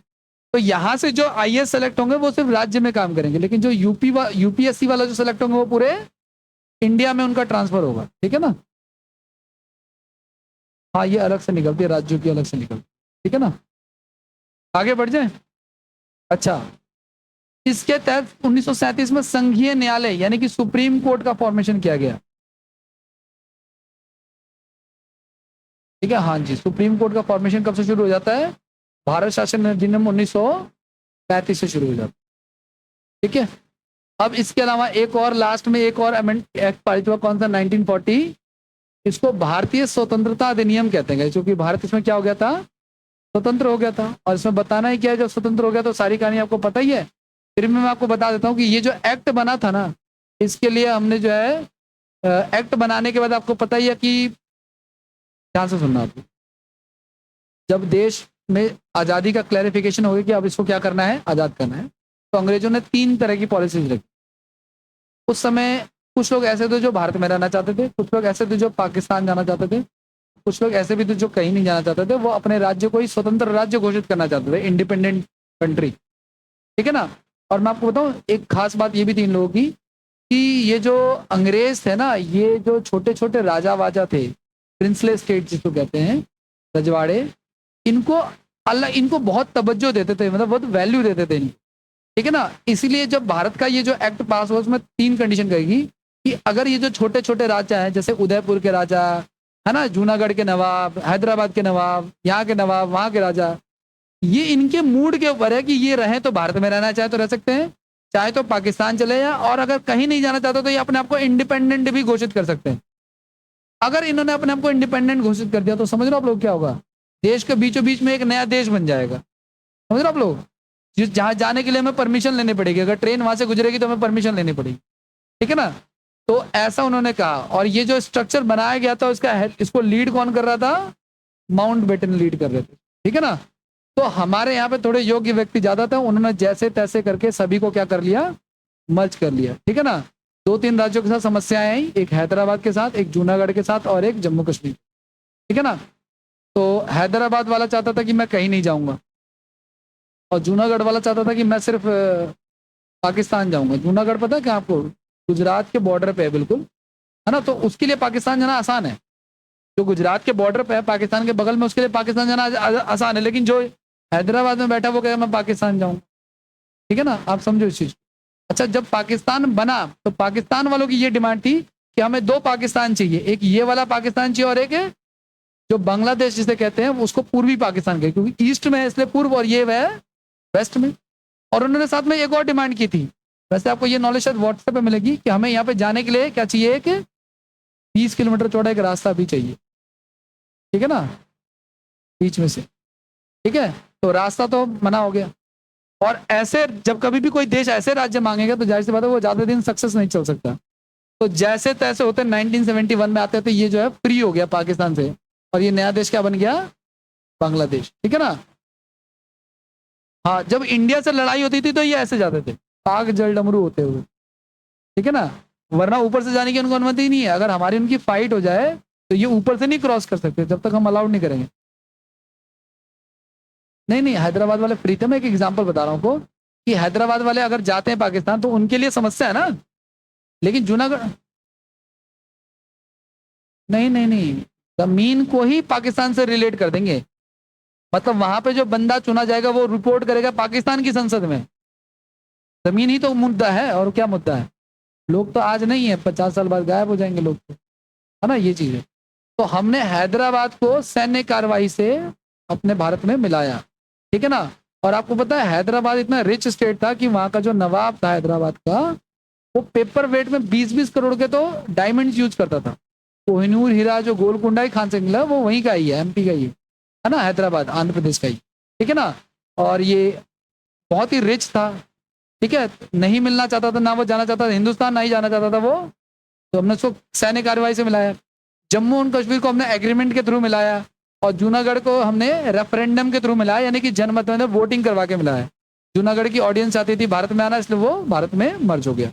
तो यहाँ से जो आईएएस सेलेक्ट होंगे वो सिर्फ राज्य में काम करेंगे, लेकिन जो यूपीएससी वाला जो सेलेक्ट होंगे वो पूरे इंडिया में उनका ट्रांसफर होगा। ठीक है ना? हाँ, ये अलग से निकलती है, राज्यों की अलग से निकलती है। ठीक है ना? आगे बढ़ जाए। अच्छा, इसके तहत 1937 में संघीय न्यायालय यानी कि सुप्रीम कोर्ट का फॉर्मेशन किया गया। ठीक है, हाँ जी, सुप्रीम कोर्ट का फॉर्मेशन कब से शुरू हो जाता है? भारत शासन अधिनियम 1935 से शुरू हो जाता है। ठीक है, अब इसके अलावा एक और लास्ट में एक और अमेंड एक्ट पारित हुआ, कौन सा? 1940। इसको भारतीय स्वतंत्रता अधिनियम कहते हैं, क्योंकि भारत इसमें क्या हो गया था? स्वतंत्र हो गया था। और इसमें बताना ही क्या है, जब स्वतंत्र हो गया तो सारी कहानी आपको पता ही है। फिर मैं आपको बता देता हूँ कि ये जो एक्ट बना था ना, इसके लिए हमने जो है एक्ट बनाने के बाद आपको पता ही है कि, ध्यान से सुनना आपको, जब देश में आज़ादी का क्लैरिफिकेशन हो गया कि अब इसको क्या करना है, आज़ाद करना है, तो अंग्रेजों ने 3 तरह की पॉलिसीज रखी। उस समय कुछ लोग ऐसे थे जो भारत में रहना चाहते थे, कुछ लोग ऐसे थे जो पाकिस्तान जाना चाहते थे, कुछ लोग ऐसे भी थे जो कहीं नहीं जाना चाहते थे, वो अपने राज्य को ही स्वतंत्र राज्य घोषित करना चाहते थे, इंडिपेंडेंट कंट्री। ठीक है ना? और मैं आपको बताऊं, एक खास बात ये भी थी इन लोगों की कि ये जो अंग्रेज थे ना, ये जो छोटे छोटे राजा वाजा थे, प्रिंसले स्टेट जिसको कहते हैं, रजवाड़े, इनको अल्लाह इनको बहुत तवज्जो देते थे, मतलब बहुत वैल्यू देते थे इनको। ठीक है ना? इसीलिए जब भारत का ये जो एक्ट पास हुआ, उसमें 3 कंडीशन कहेगी कि अगर ये जो छोटे छोटे राजा हैं, जैसे उदयपुर के राजा है ना, जूनागढ़ के नवाब, हैदराबाद के नवाब, यहाँ के नवाब, वहाँ के राजा, ये इनके मूड के ऊपर है कि ये रहे तो भारत में रहना चाहे तो रह सकते हैं, चाहे तो पाकिस्तान चले जाए, और अगर कहीं नहीं जाना चाहते तो ये अपने आप को इंडिपेंडेंट भी घोषित कर सकते हैं। अगर इन्होंने अपने आप को इंडिपेंडेंट घोषित कर दिया तो समझ लो आप लोग क्या होगा? देश के बीचों बीच में एक नया देश बन जाएगा। समझ लो आप लोग, जहां जाने के लिए हमें परमिशन लेनी पड़ेगी, अगर ट्रेन वहां से गुजरेगी तो हमें परमिशन लेनी पड़ेगी। ठीक है ना? तो ऐसा उन्होंने कहा, और ये जो स्ट्रक्चर बनाया गया था उसका इसको लीड कौन कर रहा था? माउंट बेटन लीड कर रहे थे। ठीक है ना? तो हमारे यहाँ पे थोड़े योग्य व्यक्ति ज्यादा थे, उन्होंने जैसे तैसे करके सभी को क्या कर लिया? मर्ज कर लिया। ठीक है ना? 2-3 राज्यों के साथ समस्याएं आई, एक हैदराबाद के साथ, एक जूनागढ़ के साथ, और एक जम्मू कश्मीर। ठीक है ना? तो हैदराबाद वाला चाहता था कि मैं कहीं नहीं जाऊंगा, और जूनागढ़ वाला चाहता था कि मैं सिर्फ पाकिस्तान जाऊंगा। जूनागढ़ पता है क्या आपको? गुजरात के बॉर्डर पे है बिल्कुल, है ना? तो उसके लिए पाकिस्तान जाना आसान है। जो गुजरात के बॉर्डर पे है, पाकिस्तान के बगल में, उसके लिए पाकिस्तान जाना आसान है। लेकिन जो हैदराबाद में बैठा वो कहेगा मैं पाकिस्तान जाऊँ। ठीक है ना? आप समझो इस चीज। अच्छा, जब पाकिस्तान बना तो पाकिस्तान वालों की ये डिमांड थी कि हमें 2 पाकिस्तान चाहिए, एक ये वाला पाकिस्तान चाहिए और एक है जो बांग्लादेश जिसे कहते हैं उसको पूर्वी पाकिस्तान कहे, क्योंकि ईस्ट में है इसलिए पूर्व, और ये वह वेस्ट में। और उन्होंने साथ में एक और डिमांड की थी, वैसे आपको ये नॉलेज शायद व्हाट्सएप पे मिलेगी, कि हमें यहाँ पे जाने के लिए क्या चाहिए? एक 20 किलोमीटर चौड़ा एक रास्ता भी चाहिए। ठीक है ना? बीच में से। ठीक है, तो रास्ता तो मना हो गया। और ऐसे जब कभी भी कोई देश ऐसे राज्य मांगेगा तो जाहिर सी बात है वो ज्यादा दिन सक्सेस नहीं चल सकता। तो जैसे तैसे होते 1971 में आते थे, ये जो है फ्री हो गया पाकिस्तान से, और ये नया देश क्या बन गया? बांग्लादेश। ठीक है ना? हाँ, जब इंडिया से लड़ाई होती थी तो ये ऐसे जाते थे, पाक जल डमरू होते हुए। ठीक है ना? वरना ऊपर से जाने की उनको अनुमति नहीं है। अगर हमारी उनकी फाइट हो जाए तो ये ऊपर से नहीं क्रॉस कर सकते, जब तक हम अलाउड नहीं करेंगे। नहीं नहीं, हैदराबाद वाले फ्री थे। मैं एक एग्जांपल बता रहा हूँ आपको कि हैदराबाद वाले अगर जाते हैं पाकिस्तान तो उनके लिए समस्या है ना। लेकिन जूनागढ़, नहीं नहीं नहीं, जमीन को ही पाकिस्तान से रिलेट कर देंगे। मतलब वहां पे जो बंदा चुना जाएगा वो रिपोर्ट करेगा पाकिस्तान की संसद में। जमीन ही तो मुद्दा है, और क्या मुद्दा है? लोग तो आज नहीं है, 50 साल बाद गायब हो जाएंगे लोग तो, है ना? ये चीज है। तो हमने हैदराबाद को सैन्य कार्रवाई से अपने भारत में मिलाया। ठीक है ना? और आपको पता है हैदराबाद इतना रिच स्टेट था कि वहां का जो नवाब था हैदराबाद का, वो पेपर वेट में 20-20 करोड़ के तो डायमंड्स यूज करता था। कोहिनूर हीरा जो गोलकुंडा ही खान से मिला वो वहीं का ही है, एमपी का ही है ना, हैदराबाद आंध्र प्रदेश का ही, ठीक है ना। और ये बहुत ही रिच था, ठीक है, नहीं मिलना चाहता था, ना वो जाना चाहता था हिंदुस्तान, ना ही जाना चाहता था वो, तो हमने उसको सैन्य कार्रवाई से मिलाया। जम्मू एंड कश्मीर को हमने एग्रीमेंट के थ्रू मिलाया, और जूनागढ़ को हमने रेफरेंडम के थ्रू मिलाया, यानी कि जनमत में वोटिंग करवा के मिलाया। जूनागढ़ की ऑडियंस चाहती थी भारत में आना, इसलिए वो भारत में मर्ज हो गया,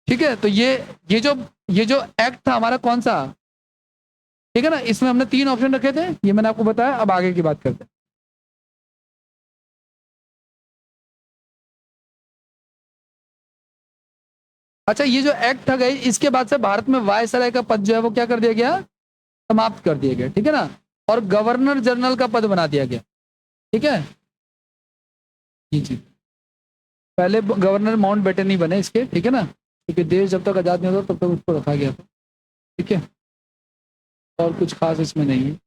ठीक है। तो ये जो एक्ट था हमारा कौन सा, ठीक है ना, इसमें हमने 3 ऑप्शन रखे थे, ये मैंने आपको बताया। अब आगे की बात करते हैं। अच्छा, ये जो एक्ट था गई, इसके बाद से भारत में वायसराय का पद जो है वो क्या कर दिया गया, समाप्त कर दिया गया, ठीक है ना, और गवर्नर जनरल का पद बना दिया गया, ठीक है। जी जी, पहले गवर्नर माउंट बेटन ही बने इसके, ठीक है ना, क्योंकि देश जब तक आजाद नहीं होता तब तक उसको रखा गया था, ठीक है। और कुछ खास इसमें नहीं है।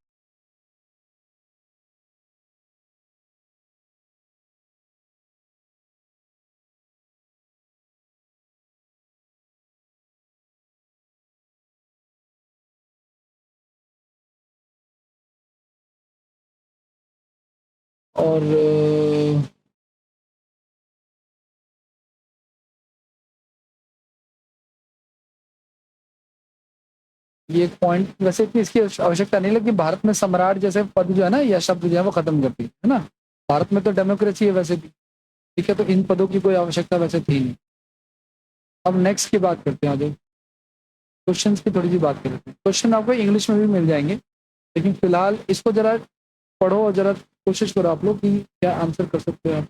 और ये एक पॉइंट, वैसे इतनी इसकी आवश्यकता नहीं लगी, भारत में सम्राट जैसे पद जो है ना, या शब्द जो है वो खत्म कर दी है ना। भारत में तो डेमोक्रेसी है वैसे भी, ठीक है, तो इन पदों की कोई आवश्यकता वैसे थी नहीं। अब नेक्स्ट की बात करते हैं, आगे क्वेश्चंस की थोड़ी सी बात करते हैं। क्वेश्चन आपको इंग्लिश में भी मिल जाएंगे, लेकिन फिलहाल इसको जरा पढ़ो और जरा कोशिश करो आप लोग कि क्या आंसर कर सकते हो आप।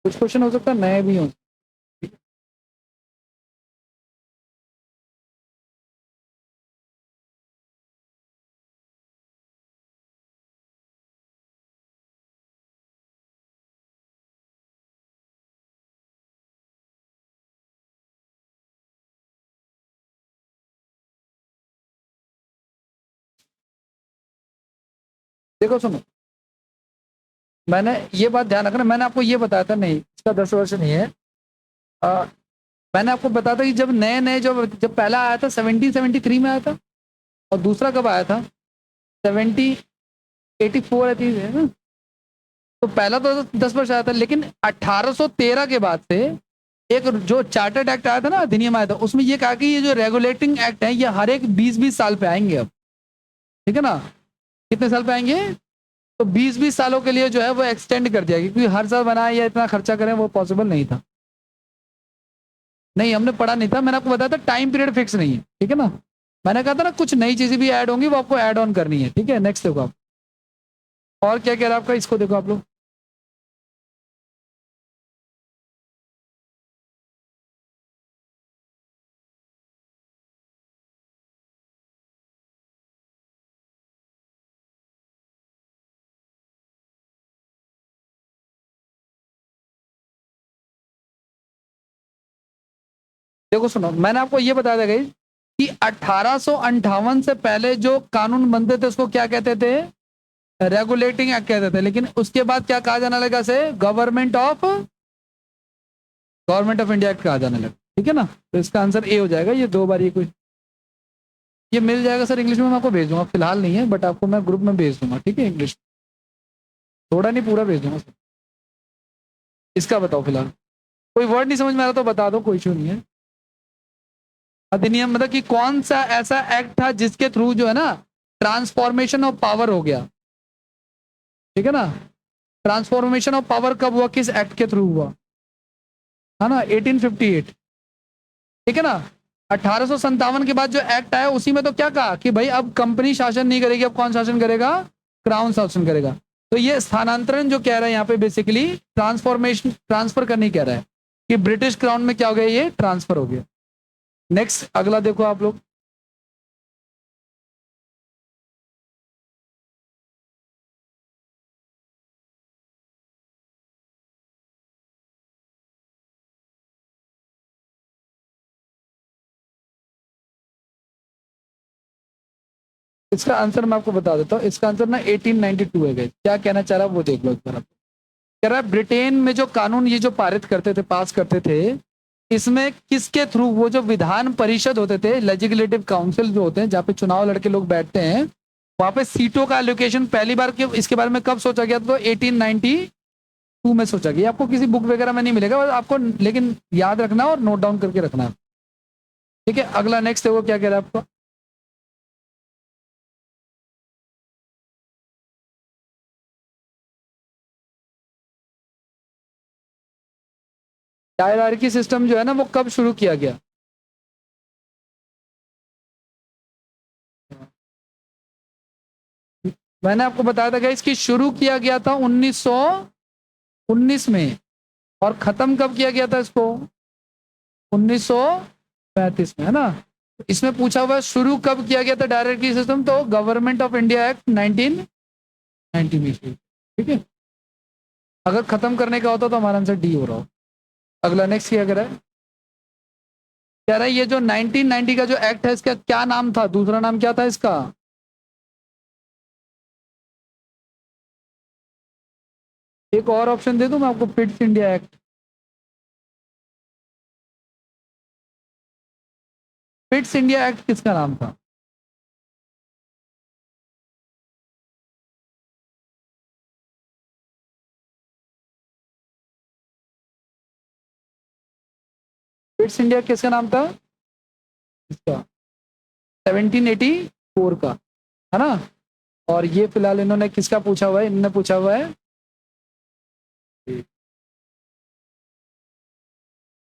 कुछ क्वेश्चन हो सकता है नए भी हो। देखो सुनो, मैंने ये बात ध्यान रखना, मैंने आपको ये बताया था, नहीं इसका 10 वर्ष नहीं है। आ, मैंने आपको बताया था कि जब नए नए जब पहला आया था 1773 में आया था, और दूसरा कब आया था, 1784 है ना। तो पहला तो 10 वर्ष आया था, लेकिन 1813 के बाद से एक जो चार्टर्ड एक्ट आया था ना, अधिनियम आया था, उसमें ये कहा कि ये जो रेगुलेटिंग एक्ट है ये हर एक 20-20 साल पे आएंगे अब, ठीक है ना। कितने साल पे आएंगे, तो 20-20 सालों के लिए जो है वो एक्सटेंड कर दिया, क्योंकि हर साल बनाए या इतना खर्चा करें वो पॉसिबल नहीं था। नहीं, हमने पढ़ा नहीं था, मैंने आपको बताया था टाइम पीरियड फिक्स नहीं है, ठीक है ना। मैंने कहा था ना कुछ नई चीजें भी ऐड होंगी, वो आपको ऐड ऑन करनी है, ठीक है। नेक्स्ट देखो आप, और क्या कह रहा है आपका, इसको देखो आप लोग। देखो सुनो, मैंने आपको ये बताया था गई कि 1858 से पहले जो कानून बनते थे उसको क्या कहते थे, रेगुलेटिंग एक्ट कहते थे, लेकिन उसके बाद क्या कहा जाने लगा, से गवर्नमेंट ऑफ इंडिया एक्ट कहा जाने लगा, ठीक है ना। तो इसका आंसर ए हो जाएगा, ये 2 बार ये कोई, ये मिल जाएगा सर इंग्लिश में, मैं आपको भेज दूंगा, फिलहाल नहीं है बट आपको मैं ग्रुप में भेज दूंगा, ठीक है, इंग्लिश, थोड़ा नहीं पूरा भेज दूंगा सर। इसका बताओ फिलहाल, कोई वर्ड नहीं समझ में आ रहा तो बता दो, कोई इशू नहीं है। अधिनियम मतलब कि कौन सा ऐसा एक्ट था जिसके थ्रू जो है ना ट्रांसफॉर्मेशन ऑफ पावर हो गया, ठीक है ना। ट्रांसफॉर्मेशन ऑफ पावर कब हुआ, किस एक्ट के थ्रू हुआ, है ना, 1858, ठीक है ना। 1857 के बाद जो एक्ट आया उसी में तो क्या कहा कि भाई अब कंपनी शासन नहीं करेगी, अब कौन शासन करेगा, क्राउन शासन करेगा। तो ये स्थानांतरण जो कह रहा है यहाँ पे बेसिकली ट्रांसफॉर्मेशन, ट्रांसफर करने कह रहा है कि ब्रिटिश क्राउन में क्या हो गया, ये ट्रांसफर हो गया। नेक्स्ट अगला देखो आप लोग। इसका आंसर मैं आपको बता देता हूँ, इसका आंसर ना 1892 है। क्या कहना चाह रहा है वो देख लो एक बार। कह रहा है ब्रिटेन में जो कानून ये जो पारित करते थे, पास करते थे, इसमें किसके थ्रू, वो जो विधान परिषद होते थे, लेजिस्लेटिव काउंसिल जो होते हैं जहाँ पे चुनाव लड़के लोग बैठते हैं, वहां पे सीटों का एलोकेशन पहली बार के इसके बारे में कब सोचा गया? तो 1892 में सोचा गया। आपको किसी बुक वगैरह में नहीं मिलेगा आपको, लेकिन याद रखना और नोट डाउन करके रखना। ठीक है, अगला नेक्स्ट है वो क्या कह रहा है आपको? हायरार्की सिस्टम जो है ना वो कब शुरू किया गया? मैंने आपको बताया था कि इसकी शुरू किया गया था 1919 में, और खत्म कब किया गया था इसको? 1935 में, है ना? इसमें पूछा हुआ है शुरू कब किया गया था डायरेक्टरी सिस्टम, तो गवर्नमेंट ऑफ इंडिया एक्ट 1990 में। ठीक है, अगर खत्म करने का होता तो हमारा आंसर डी हो रहा हो। अगला नेक्स्ट क्या कह रहा है? कह रहा है ये जो 1990 का जो एक्ट है इसका क्या नाम था, दूसरा नाम क्या था इसका? एक और ऑप्शन दे दूं मैं आपको, Pitt's India act. Pitt's India act किसका नाम था? पिट्स इंडिया किसका नाम था इसका? 1784 का, है ना? और ये फिलहाल इन्होंने किसका पूछा हुआ है? इन्होंने पूछा हुआ है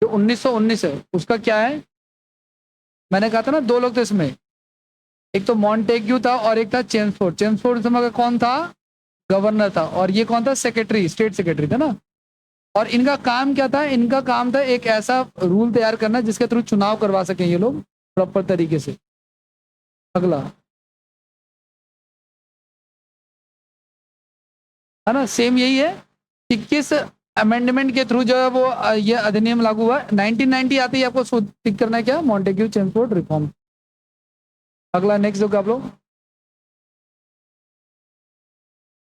जो 1919 है उसका क्या है? मैंने कहा था ना दो लोग थे इसमें, एक तो मॉन्टेग्यू था और एक था चेम्सफोर्ड। चेम्सफोर्ड समय का कौन था? गवर्नर था। और ये कौन था? सेक्रेटरी, स्टेट सेक्रेटरी था ना। और इनका काम क्या था? इनका काम था एक ऐसा रूल तैयार करना जिसके थ्रू चुनाव करवा सकें ये लोग प्रॉपर तरीके से। अगला, है ना, सेम यही है कि किस अमेंडमेंट के थ्रू जो है वो ये अधिनियम लागू हुआ। 1990 आते ही आपको टिक करना है क्या? Montague Chelmsford reform. अगला नेक्स्ट जो आप लोग,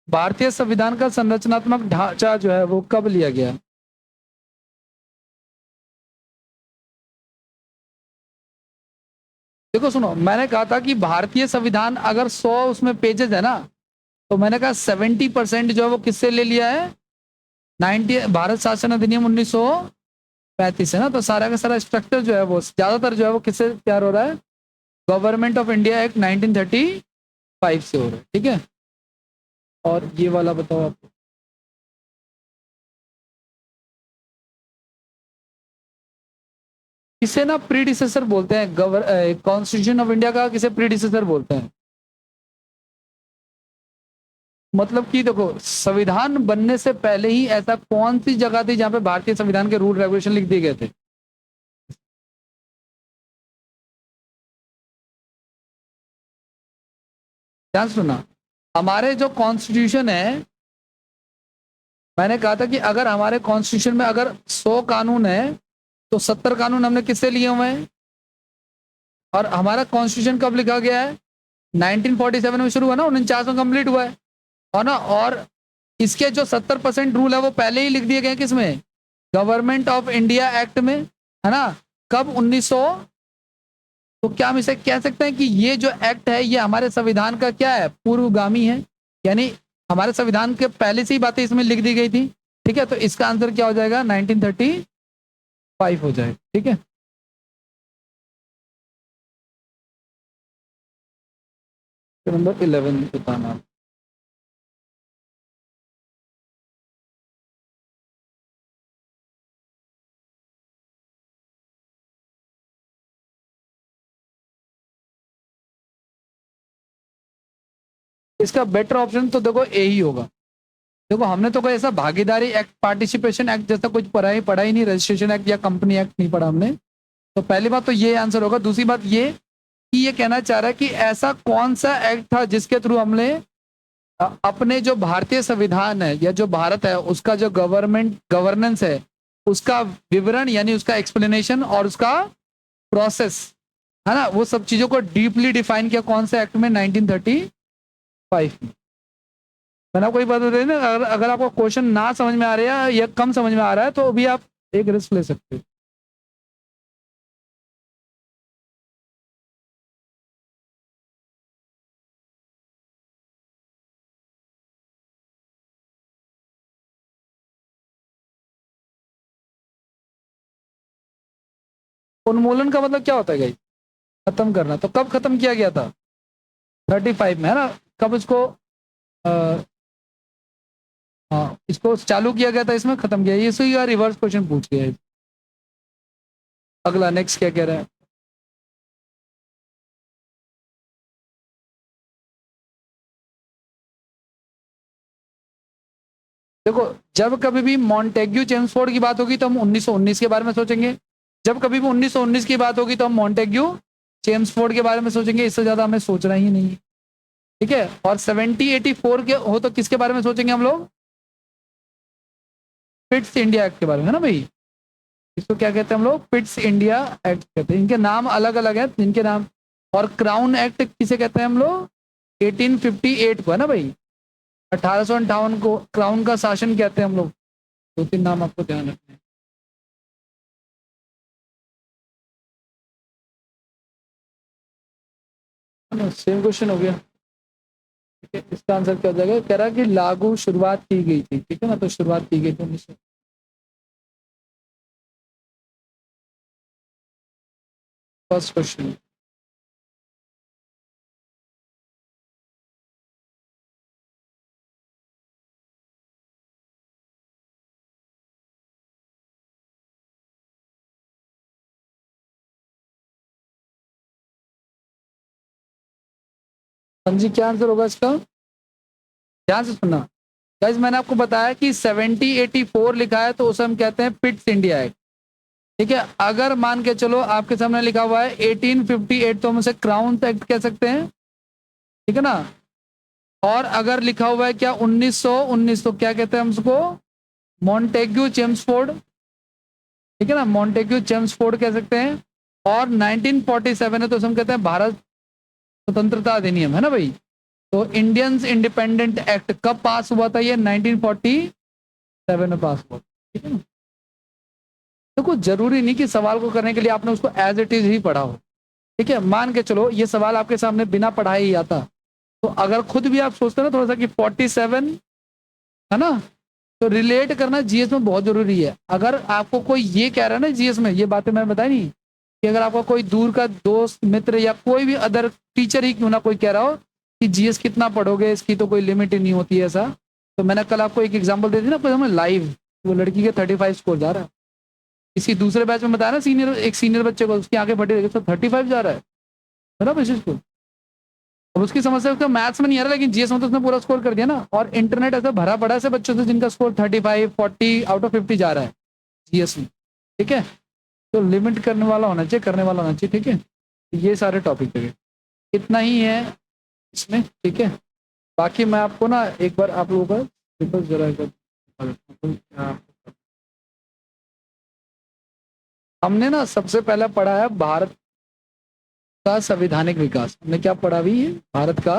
भारतीय संविधान का संरचनात्मक ढांचा जो है वो कब लिया गया? देखो सुनो, मैंने कहा था कि भारतीय संविधान अगर 100 उसमें पेजेस है ना, तो मैंने कहा 70% जो है वो किससे ले लिया है? 90 भारत शासन अधिनियम 1935 है ना। तो सारा का सारा स्ट्रक्चर जो है वो ज्यादातर जो है वो किससे तैयार हो रहा है? गवर्नमेंट ऑफ इंडिया एक्ट 1935 से हो रहा है। ठीक है, और ये वाला बताओ आप। किसे ना प्रीडिसेसर बोलते हैं, कॉन्स्टिट्यूशन ऑफ इंडिया का किसे प्रीडिसेसर बोलते हैं? मतलब कि देखो, संविधान बनने से पहले ही ऐसा कौन सी जगह थी जहां पे भारतीय संविधान के रूल रेगुलेशन लिख दिए गए थे? ध्यान सुनना, हमारे जो कॉन्स्टिट्यूशन है, मैंने कहा था कि अगर हमारे कॉन्स्टिट्यूशन में अगर 100 कानून है तो 70 कानून हमने किससे लिए हुए हैं? और हमारा कॉन्स्टिट्यूशन कब लिखा गया है? 1947 में शुरू हुआ ना, 49 में कंप्लीट हुआ है। और ना, और इसके जो 70% रूल है वो पहले ही लिख दिए गए किसमें? गवर्नमेंट ऑफ इंडिया एक्ट में, है ना। कब? 1900। तो क्या हम इसे कह सकते हैं कि ये जो एक्ट है ये हमारे संविधान का क्या है? पूर्वगामी है, यानी हमारे संविधान के पहले से ही बातें इसमें लिख दी गई थी। ठीक है, तो इसका आंसर क्या हो जाएगा? 1935 हो जाएगा। ठीक है, नंबर 11 बताना। इसका बेटर ऑप्शन तो देखो ए ही होगा। देखो, हमने तो कोई ऐसा भागीदारी एक्ट, पार्टिसिपेशन एक्ट जैसा कुछ पढ़ा ही नहीं, रजिस्ट्रेशन एक्ट या कंपनी एक्ट नहीं पढ़ा हमने। तो पहली बात तो ये आंसर होगा। दूसरी बात ये कि ये कहना चाह रहा है कि ऐसा कौन सा एक्ट था जिसके थ्रू हमने अपने जो भारतीय संविधान है या जो भारत है उसका जो गवर्नेंस है उसका विवरण, यानी उसका एक्सप्लेनेशन और उसका प्रोसेस, है ना, वो सब चीजों को डीपली डिफाइन किया कौन से एक्ट में, 1935 में। मैंने आपको एक बात बताई ना, अगर आपको क्वेश्चन ना समझ में आ रहा है या कम समझ में आ रहा है तो भी आप एक रिस्क ले सकते हो। उन्मूलन का मतलब क्या होता है गाइस? खत्म करना। तो कब खत्म किया गया था? 35 में, है ना। कब इसको हाँ, इसको चालू किया गया था, इसमें खत्म किया, ये इसी का रिवर्स क्वेश्चन पूछ गया है। अगला नेक्स्ट क्या कह रहा है? देखो, जब कभी भी मॉन्टेग्यू चेम्सफोर्ड की बात होगी तो हम 1919 के बारे में सोचेंगे। जब कभी भी 1919 की बात होगी तो हम मॉन्टेग्यू चेम्सफोर्ड के बारे में सोचेंगे, इससे ज्यादा हमें सोचना ही नहीं है। ठीक है। और 1784 के हो तो किसके बारे में सोचेंगे हम लोग? पिट्स इंडिया एक्ट के बारे में, है ना भाई। इसको क्या कहते हैं हम लोग? पिट्स इंडिया एक्ट कहते हैं। इनके नाम अलग अलग हैं, इनके नाम। और क्राउन एक्ट किसे कहते हैं हम लोग? 1858 को, है ना भाई। 1858 को क्राउन का शासन कहते हैं हम लोग। दो तीन नाम आपको ध्यान रखने हैं। सेम क्वेश्चन हो गया। ठीक है, इसका आंसर क्या हो जाएगा? कह रहा है कि लागू शुरुआत की गई थी, ठीक है ना, तो शुरुआत की गई थी 1900। First question. हाँ जी, क्या आंसर होगा इसका? ध्यान से सुनना गाइस, मैंने आपको बताया कि 1784 लिखा है तो उसे हम कहते हैं पिट्स इंडिया एक्ट। ठीक है। अगर मान के चलो आपके सामने लिखा हुआ है 1858 तो हम उसे क्राउन एक्ट कह सकते हैं। ठीक है ना। और अगर लिखा हुआ है क्या 1919 तो क्या कहते हैं हम उसको? Montague Chelmsford. ठीक है ना, मॉन्टेग्यू चेम्सफोर्ड कह सकते हैं। और 1947 है तो उसे हम कहते हैं भारत स्वतंत्रता अधिनियम, है ना भाई। तो इंडियंस इंडिपेंडेंट एक्ट कब पास हुआ था? ये 1947 में पास हुआ। ठीक है ना। देखो, जरूरी नहीं कि सवाल को करने के लिए आपने उसको एज इट इज ही पढ़ा हो। ठीक है। मान के चलो ये सवाल आपके सामने बिना पढ़ाए ही आता, तो अगर खुद भी आप सोचते हो ना थोड़ा सा कि 47, है ना, तो रिलेट करना जीएस में बहुत जरूरी है। अगर आपको कोई ये कह रहा है ना जीएस में, ये बातें मैं बताई नहीं, कि अगर आपका कोई दूर का दोस्त मित्र या कोई भी अदर टीचर ही क्यों ना कोई कह रहा हो कि जीएस कितना पढ़ोगे, इसकी तो कोई लिमिट ही नहीं होती है, ऐसा। तो मैंने कल आपको एक एग्जांपल दे दी ना, हमें लाइव, वो लड़की के 35 स्कोर जा रहा है। किसी दूसरे बैच में बताया ना, सीनियर, एक सीनियर बच्चे को उसकी आंखें फटी रही, तो 35 जा रहा है ना बेसिस को। अब उसकी समस्या उसका मैथ्स में नहीं आ रहा, लेकिन जीएस में तो उसने पूरा स्कोर कर दिया ना। और इंटरनेट ऐसा भरा पड़ा है ऐसे बच्चों से जिनका स्कोर 35 40 आउट ऑफ 50 जा रहा है जीएस में। ठीक है। तो लिमिट करने वाला होना चाहिए, करने वाला होना चाहिए। ठीक है। ये सारे टॉपिक है, इतना ही है इसमें। ठीक है। बाकी मैं आपको ना एक बार आप लोगों का पेपर जरा एक बार, हमने ना सबसे पहले पढ़ा है भारत का संवैधानिक विकास। हमने क्या पढ़ा भी है? भारत का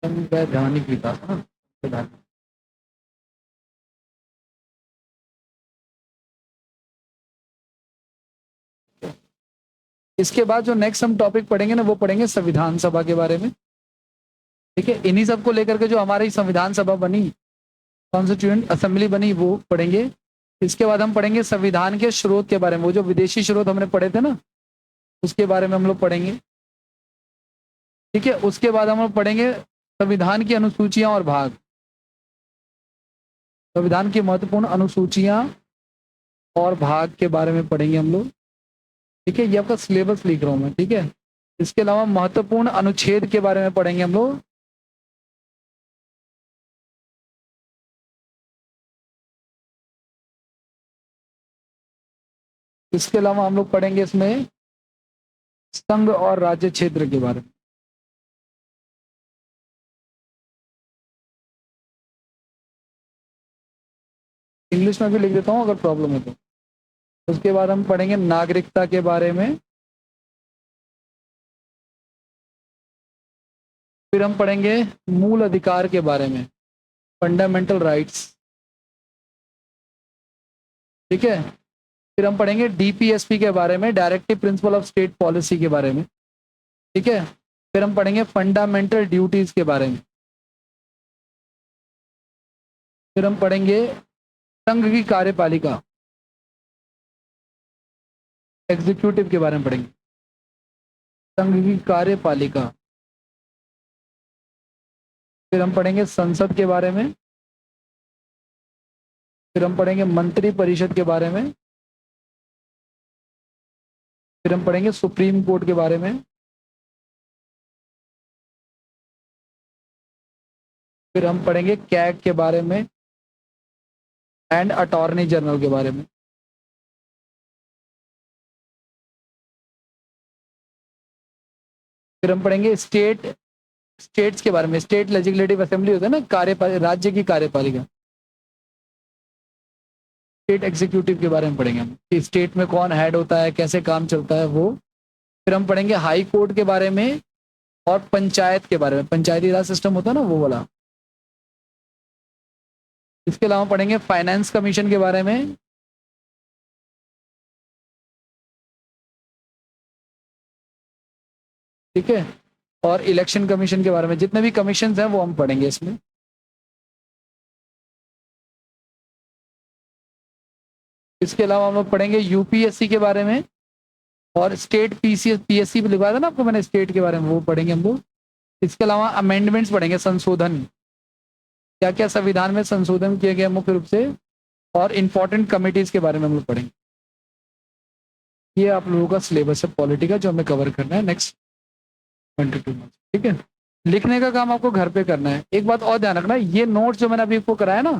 संवैधानिक विकास, है ना, संवैधानिक। इसके बाद जो नेक्स्ट हम टॉपिक पढ़ेंगे ना, वो पढ़ेंगे संविधान सभा के बारे में। ठीक है। इन्हीं सबको लेकर के जो हमारी संविधान सभा बनी, कॉन्स्टिट्यूएंट असेंबली बनी, वो पढ़ेंगे। इसके बाद हम पढ़ेंगे संविधान के स्रोत के बारे में, वो जो विदेशी स्रोत हमने पढ़े थे ना, उसके बारे में हम लोग पढ़ेंगे। ठीक है। उसके बाद हम लोग पढ़ेंगे संविधान की अनुसूचियां और भाग, संविधान की महत्वपूर्ण अनुसूचियां और भाग के बारे में पढ़ेंगे हम लोग। ठीक है। ये आपका सिलेबस लिख रहा हूं मैं। ठीक है। इसके अलावा महत्वपूर्ण अनुच्छेद के बारे में पढ़ेंगे हम लोग। इसके अलावा हम लोग पढ़ेंगे इसमें संघ और राज्य क्षेत्र के बारे में। इंग्लिश में भी लिख देता हूँ अगर प्रॉब्लम है तो। उसके बाद हम पढ़ेंगे नागरिकता के बारे में, फिर हम पढ़ेंगे मूल अधिकार के बारे में, फंडामेंटल राइट्स, ठीक है। फिर हम पढ़ेंगे डीपीएसपी के बारे में, directive principle of state policy के बारे में, ठीक है। फिर हम पढ़ेंगे फंडामेंटल ड्यूटीज के बारे में। फिर हम पढ़ेंगे संघ की कार्यपालिका, एग्जीक्यूटिव के बारे में पढ़ेंगे, संघ की कार्यपालिका। फिर हम पढ़ेंगे संसद के बारे में, फिर हम पढ़ेंगे मंत्री परिषद के बारे में, फिर हम पढ़ेंगे सुप्रीम कोर्ट के बारे में, फिर हम पढ़ेंगे कैग के बारे में एंड अटॉर्नी जनरल के बारे में। फिर हम पढ़ेंगे स्टेट्स के बारे में, स्टेट लेजिस्लेटिव असेंबली होता है ना, राज्य की कार्यपालिका, स्टेट एग्जीक्यूटिव के बारे में पढ़ेंगे हम कि स्टेट में कौन हेड होता है, कैसे काम चलता है वो। फिर हम पढ़ेंगे हाई कोर्ट के बारे में और पंचायत के बारे में, पंचायती राज सिस्टम होता है ना वो वाला। इसके अलावा पढ़ेंगे फाइनेंस कमीशन के बारे में, ठीक है, और इलेक्शन कमीशन के बारे में। जितने भी कमीशन हैं वो हम पढ़ेंगे इसमें। इसके अलावा हम लोग पढ़ेंगे यूपीएससी के बारे में और स्टेट पीएससी भी लिखवाया था ना आपको मैंने, स्टेट के बारे में, वो पढ़ेंगे हम लोग। इसके अलावा अमेंडमेंट्स पढ़ेंगे, संशोधन, क्या क्या संविधान में संशोधन किए गए मुख्य रूप से, और इंपॉर्टेंट कमिटीज के बारे में हम लोग पढ़ेंगे। ये आप लोगों का सिलेबस है पॉलिटी का, जो हमें कवर करना है नेक्स्ट 1 to 2 मंथ, ठीक है। लिखने का काम आपको घर पे करना है। एक बात और ध्यान रखना, ये नोट्स जो मैंने अभी आपको कराया ना,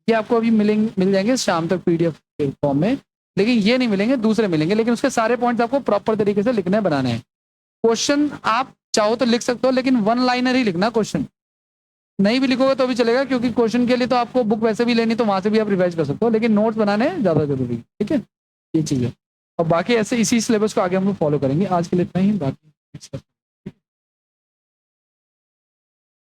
ये आपको अभी मिल जाएंगे शाम तक पीडीएफ के फॉर्म में, लेकिन ये नहीं मिलेंगे, दूसरे मिलेंगे। लेकिन उसके सारे पॉइंट्स आपको प्रॉपर तरीके से लिखने बनाने हैं। क्वेश्चन आप चाहो तो लिख सकते हो, लेकिन 1 लाइनर ही लिखना। क्वेश्चन नहीं भी लिखोगे तो भी चलेगा, क्योंकि क्वेश्चन के लिए तो आपको बुक वैसे भी लेनी, तो वहां से भी आप रिवाइज कर सकते हो, लेकिन नोट्स बनाने ज्यादा जरूरी है, ठीक है। ये चीज है। और बाकी ऐसे इसी सिलेबस को आगे हम लोग फॉलो करेंगे। आज के लिए इतना ही, बाकी